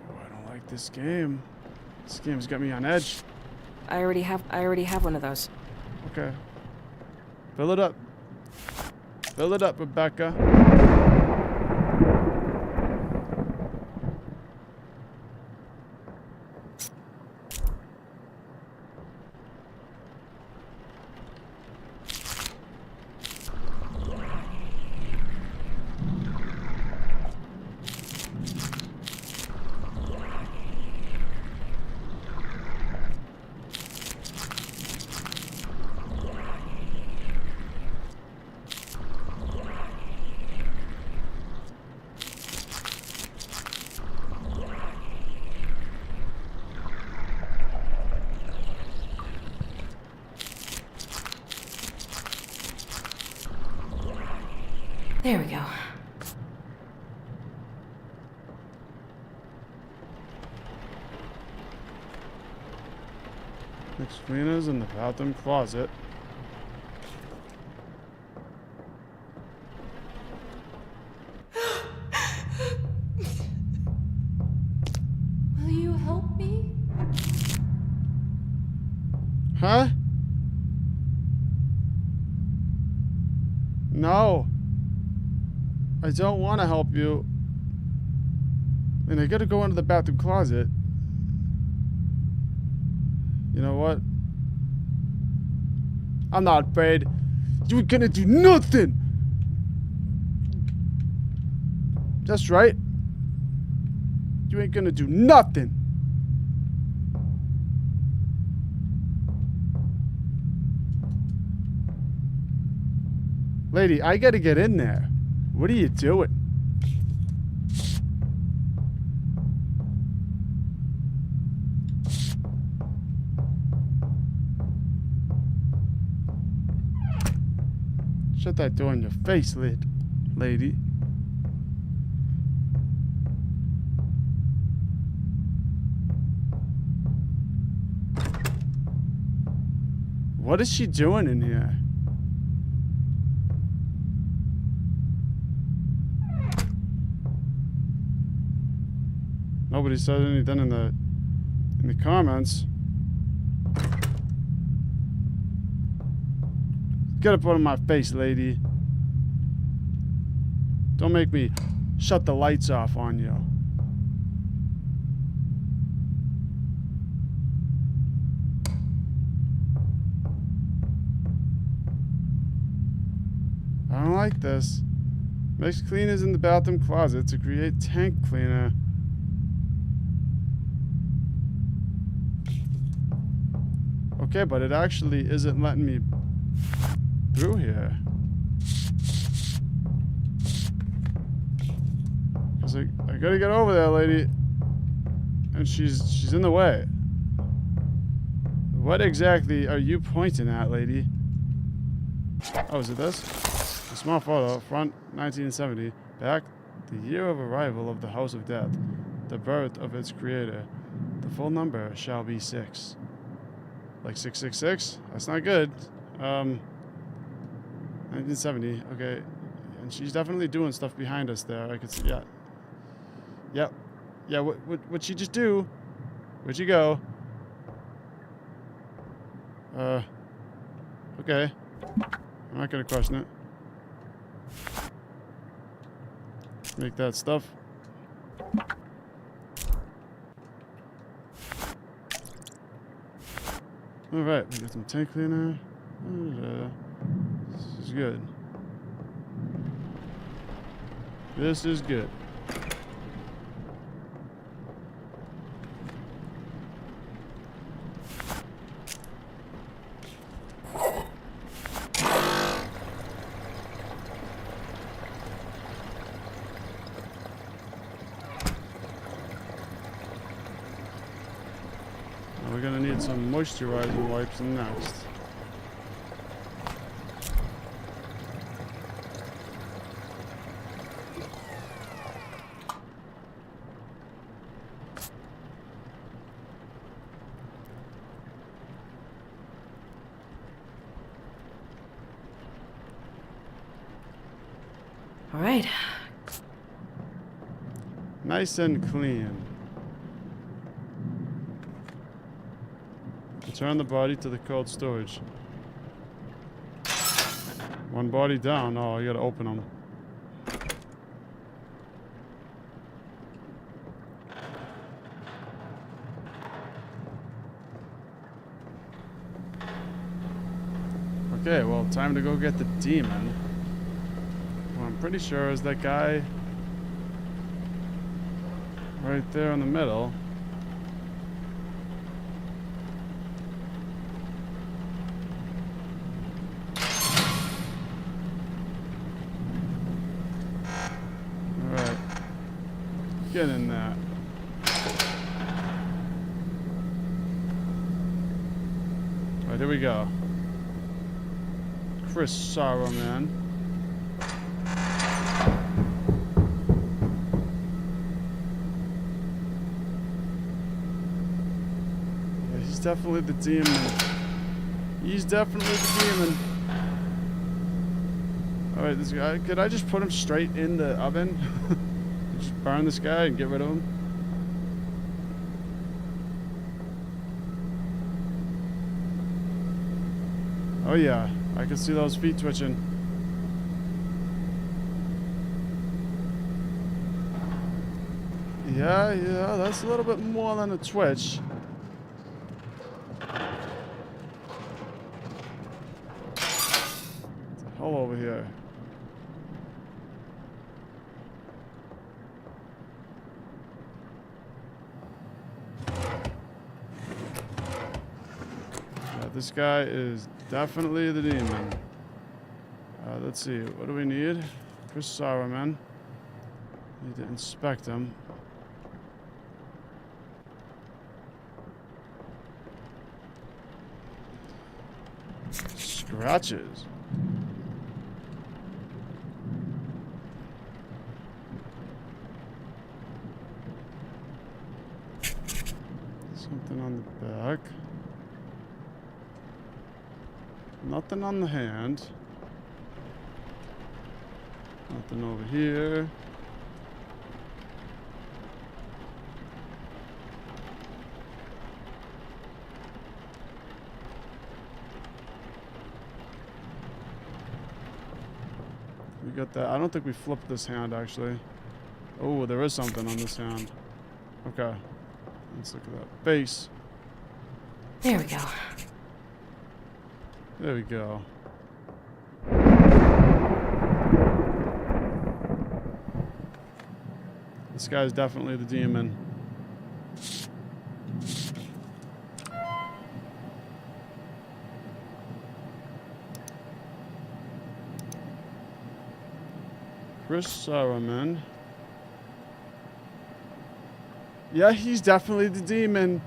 Oh, I don't like this game. This game's got me on edge. I already have one of those. Okay. Fill it up. Fill it up, Rebecca. There we go. Mixed cleaners in the bathroom closet. Will you help me? Huh? No. I don't want to help you. And I gotta go into the bathroom closet. You know what? I'm not afraid. You ain't gonna do nothing! That's right. You ain't gonna do nothing! Lady, I gotta get in there. What are you doing? Shut that door in your face, lady. What is she doing in here? Nobody said anything in the comments. Get up out of my face, lady. Don't make me shut the lights off on you. I don't like this. Mix cleaners in the bathroom closet to create tank cleaner. Okay, but it actually isn't letting me through here. Cause I gotta get over there, lady. And she's in the way. What exactly are you pointing at, lady? Oh, is it this? A small photo, front 1970, back the year of arrival of the House of Death, the birth of its creator. The full number shall be 6. Like 666? That's not good. 1970. Okay, and she's definitely doing stuff behind us there. I could see. Yeah. Yep. Yeah. What'd she just do? Where'd she go? Okay. I'm not gonna question it. Make that stuff. Alright, we got some tank cleaner. This is good. This is good. We're gonna need some moisturizing wipes next. All right. Nice and clean. Return the body to the cold storage. One body down. Oh, you gotta open them. Okay, well, time to go get the demon. Well, I'm pretty sure is that guy right there in the middle. Alright. Get in there. Alright, here we go. Chris Sorrow, man. Yeah, he's definitely the demon. He's definitely the demon. Alright, this guy, could I just put him straight in the oven? Just burn this guy and get rid of him? Oh yeah. I can see those feet twitching. Yeah, that's a little bit more than a twitch. What the hell over here? Yeah, this guy is definitely the demon. Let's see. What do we need? Chris Sauerman. Need to inspect him. Scratches. Something on the back. Nothing on the hand. Nothing over here. We got that. I don't think we flipped this hand, actually. Oh, there is something on this hand. Okay. Let's look at that face. There we go. There we go. This guy's definitely the demon. Chris Sauerman. Yeah, he's definitely the demon.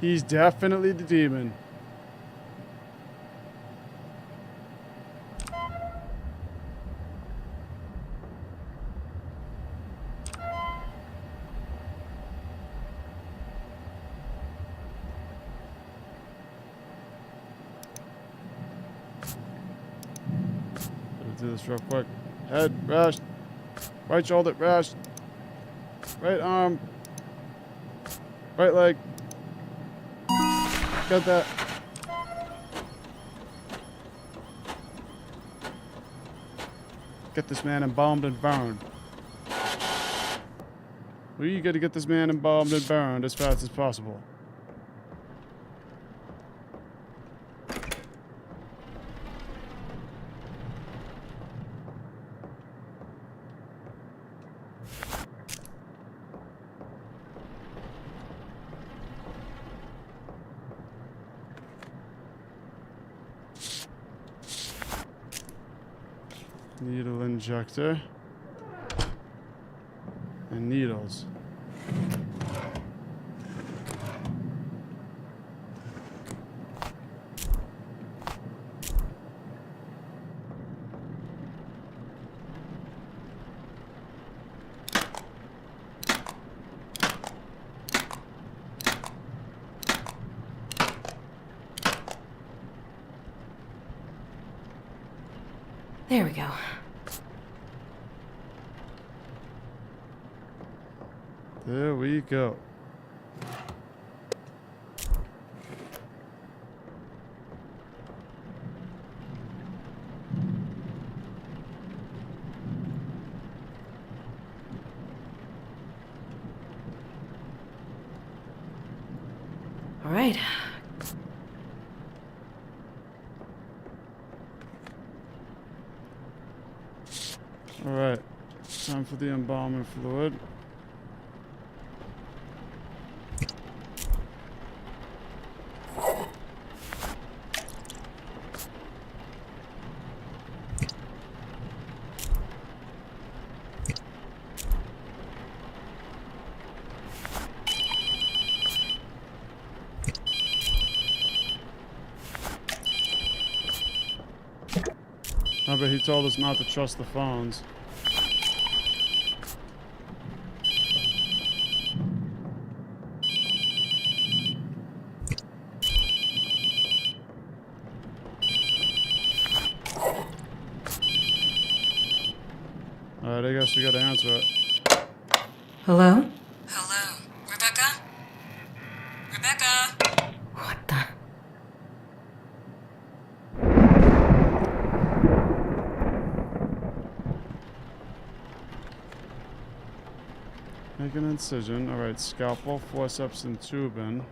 He's definitely the demon. Do this real quick. Head, rest. Right shoulder, rest. Right arm. Right leg. Got that. Get this man embalmed and burned. We gotta get this man embalmed and burned as fast as possible. Needle injector. And needles. There we go. There we go. All right. All right. Time for the embalming fluid. I bet he told us not to trust the phones. Alright, I guess we gotta answer it. Hello? Hello, Rebecca? Rebecca? What the? Make an incision. Alright, scalpel, forceps, and tubing.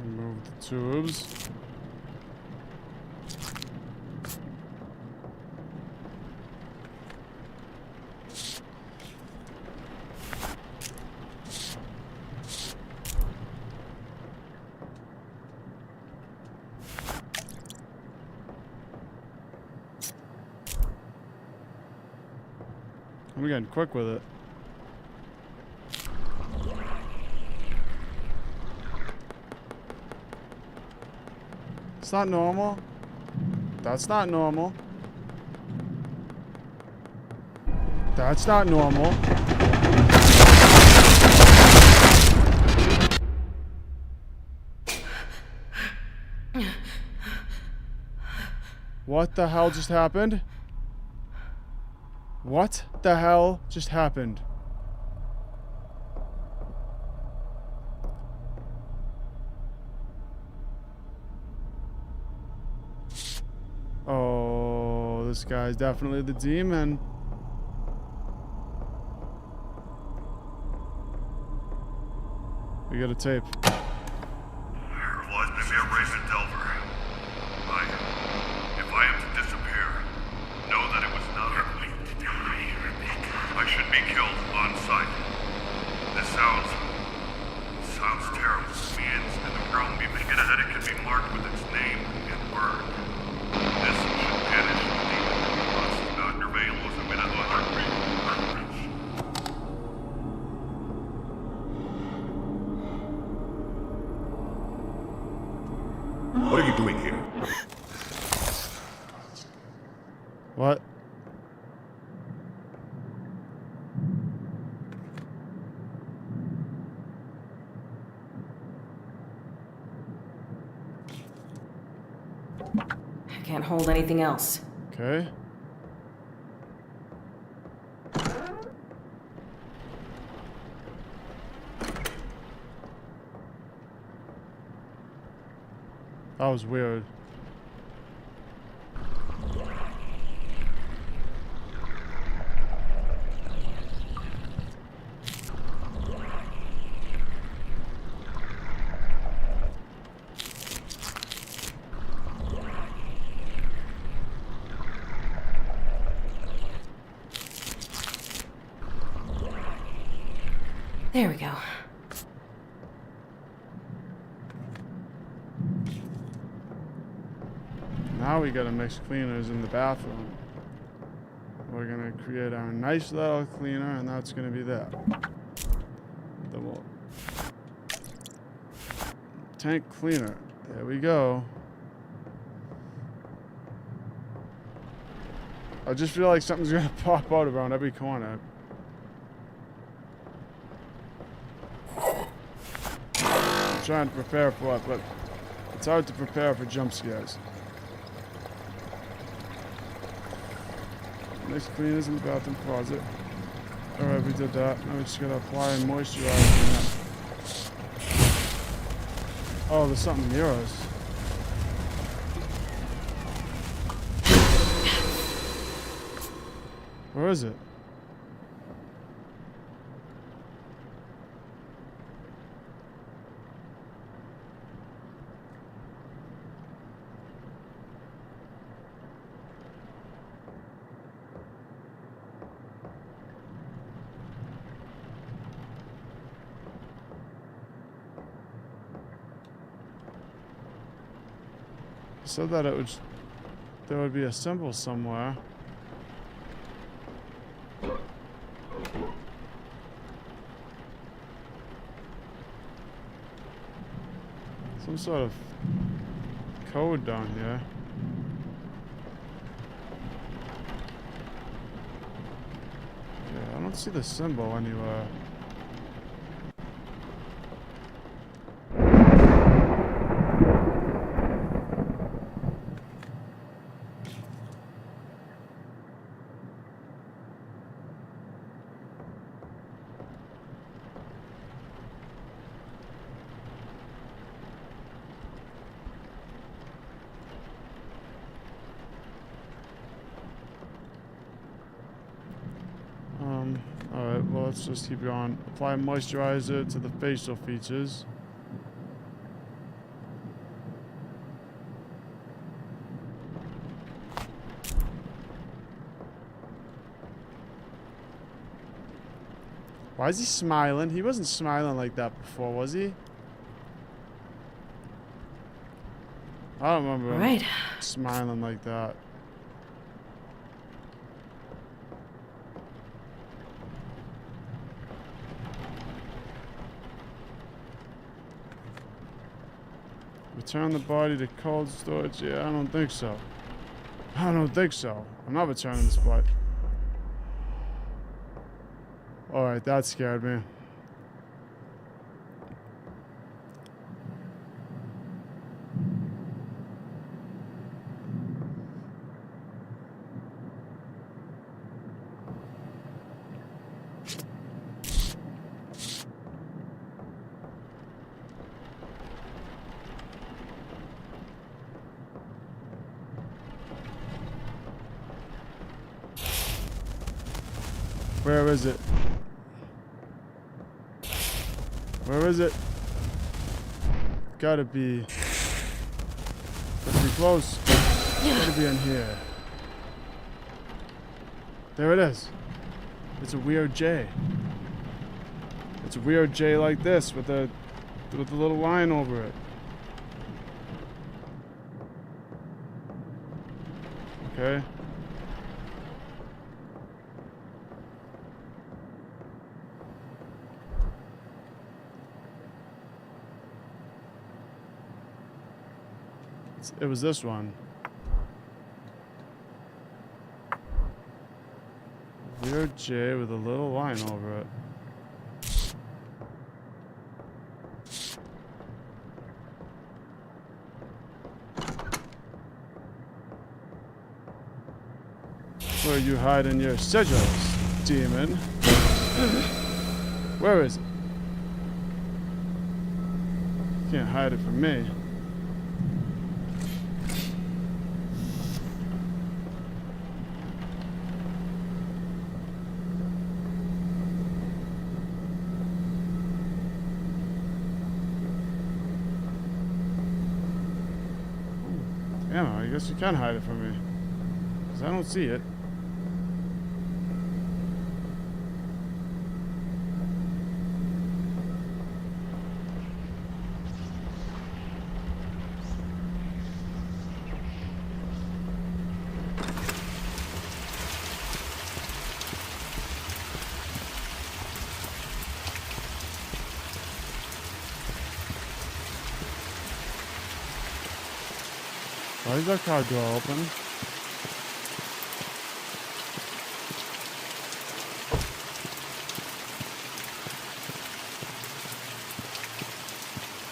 Remove the tubes. I'm getting quick with it. It's not normal. That's not normal. That's not normal. What the hell just happened? What the hell just happened? Oh, this guy's definitely the demon. We got a tape. Realize me a Raven Delver. If I am to disappear, know that it was not to die, Rebecca. I should be killed on sight. This sounds terrible to me, and the girl will be thinking that it can be marked with its name and word. This should banish the demon. Must not prevail as a minute on our What are you doing here? What? I can't hold anything else. Okay. That was weird. There we go. Now we gotta mix cleaners in the bathroom. We're gonna create our nice little cleaner, and that's gonna be that. Then we'll tank cleaner. There we go. I just feel like something's gonna pop out around every corner. I'm trying to prepare for it, but it's hard to prepare for jump scares. Nice cleaners in the bathroom closet. Alright, we did that. Now we just gotta apply and moisturize. Oh, there's something near us. Where is it? It said that there would be a symbol somewhere. Some sort of code down here. Yeah, I don't see the symbol anywhere. Alright, well, let's just keep going. Apply moisturizer to the facial features. Why is he smiling? He wasn't smiling like that before, was he? I don't remember him smiling like that. Return the body to cold storage. Yeah, I don't think so. I don't think so. I'm not returning this body. Alright, that scared me. Where is it? Where is it? Gotta be close. Gotta be in here. There it is. It's a weird J. It's a weird J like this with a little line over it. Okay. It was this one. Weird J with a little line over it. Where are you hiding your sigils, demon? Where is it? You can't hide it from me. Yeah, I guess you can hide it from me. Because I don't see it. Why is that car door open?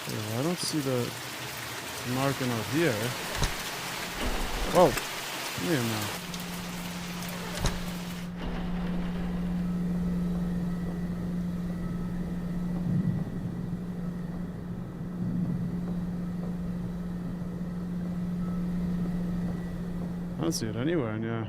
Yeah, I don't see the marking out here. Whoa. Come here now. I don't see it anywhere in here.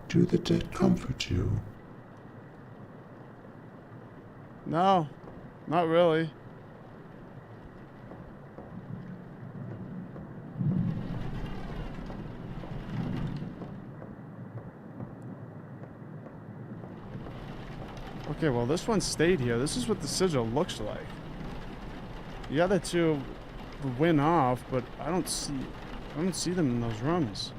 Do the dead comfort you? No, not really. Okay, well this one stayed here. This is what the sigil looks like. The other two went off, but I don't see them in those rooms.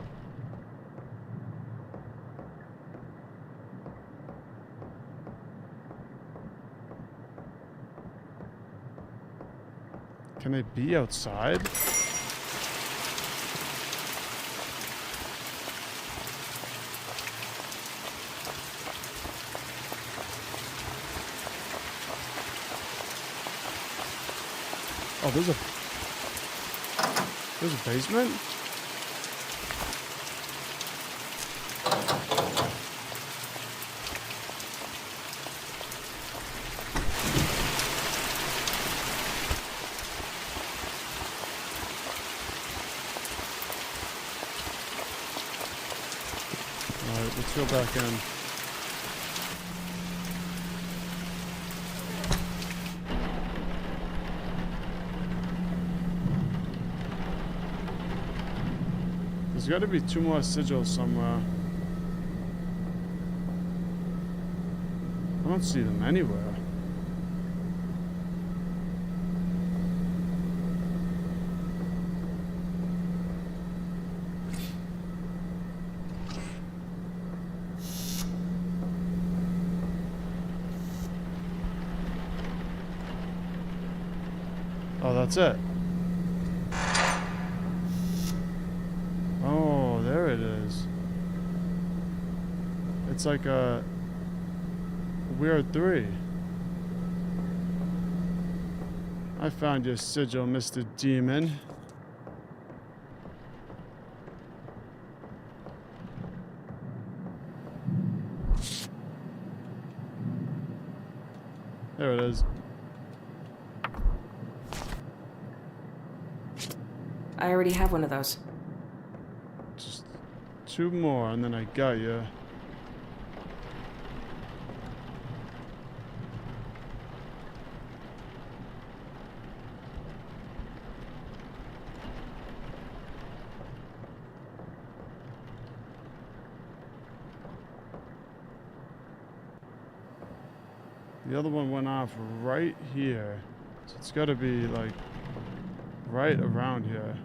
Can they be outside? Oh, there's a basement? Alright, let's go back in. There's got to be two more sigils somewhere. I don't see them anywhere. Oh, that's it. Oh, there it is. It's like a weird 3. I found your sigil, Mr. Demon. There it is. I already have one of those. Just 2 more, and then I got you. The other one went off right here. So it's got to be like right around here.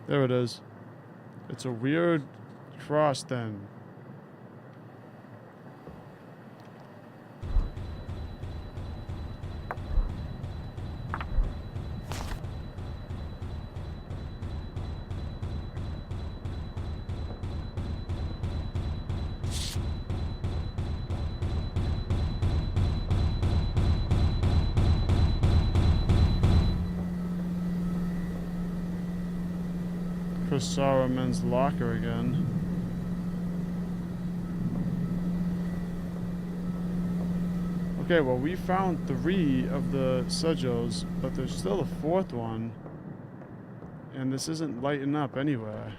There it is. It's a weird cross then. Saraman's locker again. Okay, well, we found 3 of the Sujos, but there's still a 4th one. And this isn't lighting up anywhere.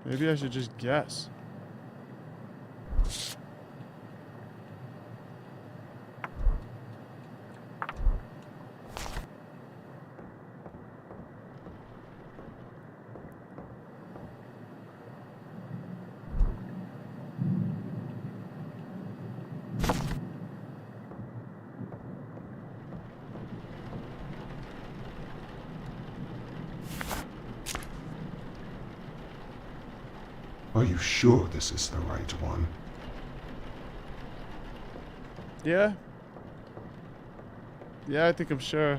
Maybe I should just guess. Are you sure this is the right one? Yeah? Yeah, I think I'm sure.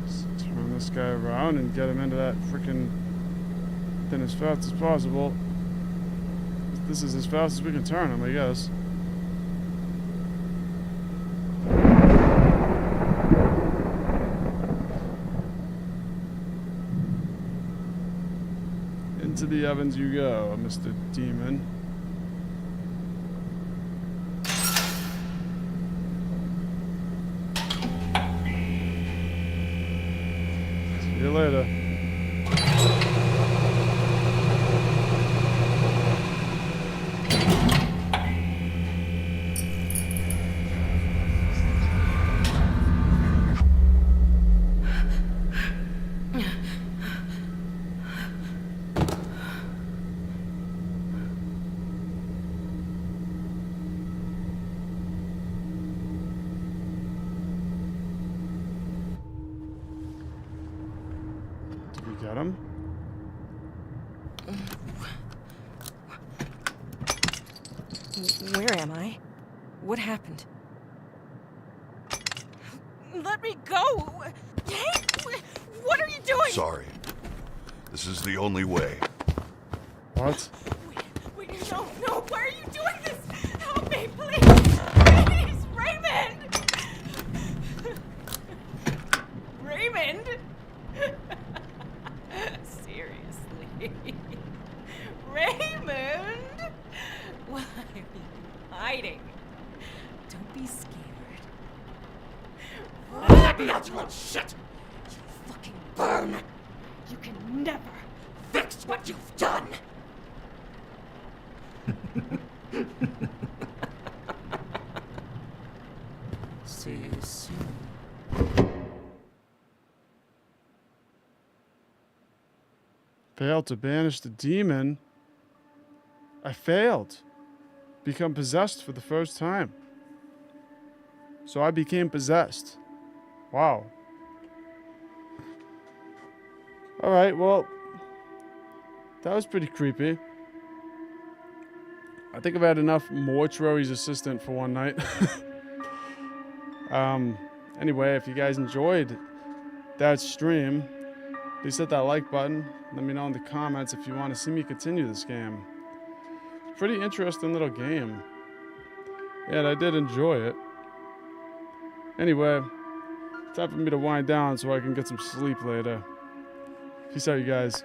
Let's turn this guy around and get him into that freaking thing as fast as possible. This is as fast as we can turn him, I guess. Into the ovens you go, Mr. Demon. See you later. Got him? Where am I? What happened? Let me go! Hey! What are you doing? Sorry. This is the only way. What? Wait, no, why are you doing this? Help me, please! Please, Raymond! Raymond? Seriously? Raymond? Why are you hiding? Don't be scared. Let me out, you little shit! You fucking burn! You can never Fix what you've done! see you soon. Failed to banish the demon. I failed. Become possessed for the first time. So I became possessed. Wow. Alright, well, that was pretty creepy. I think I've had enough Mortuary Assistant for one night. Anyway, if you guys enjoyed that stream, please hit that like button. Let me know in the comments if you want to see me continue this game. Pretty interesting little game. And I did enjoy it. Anyway, time for me to wind down so I can get some sleep later. Peace out, you guys.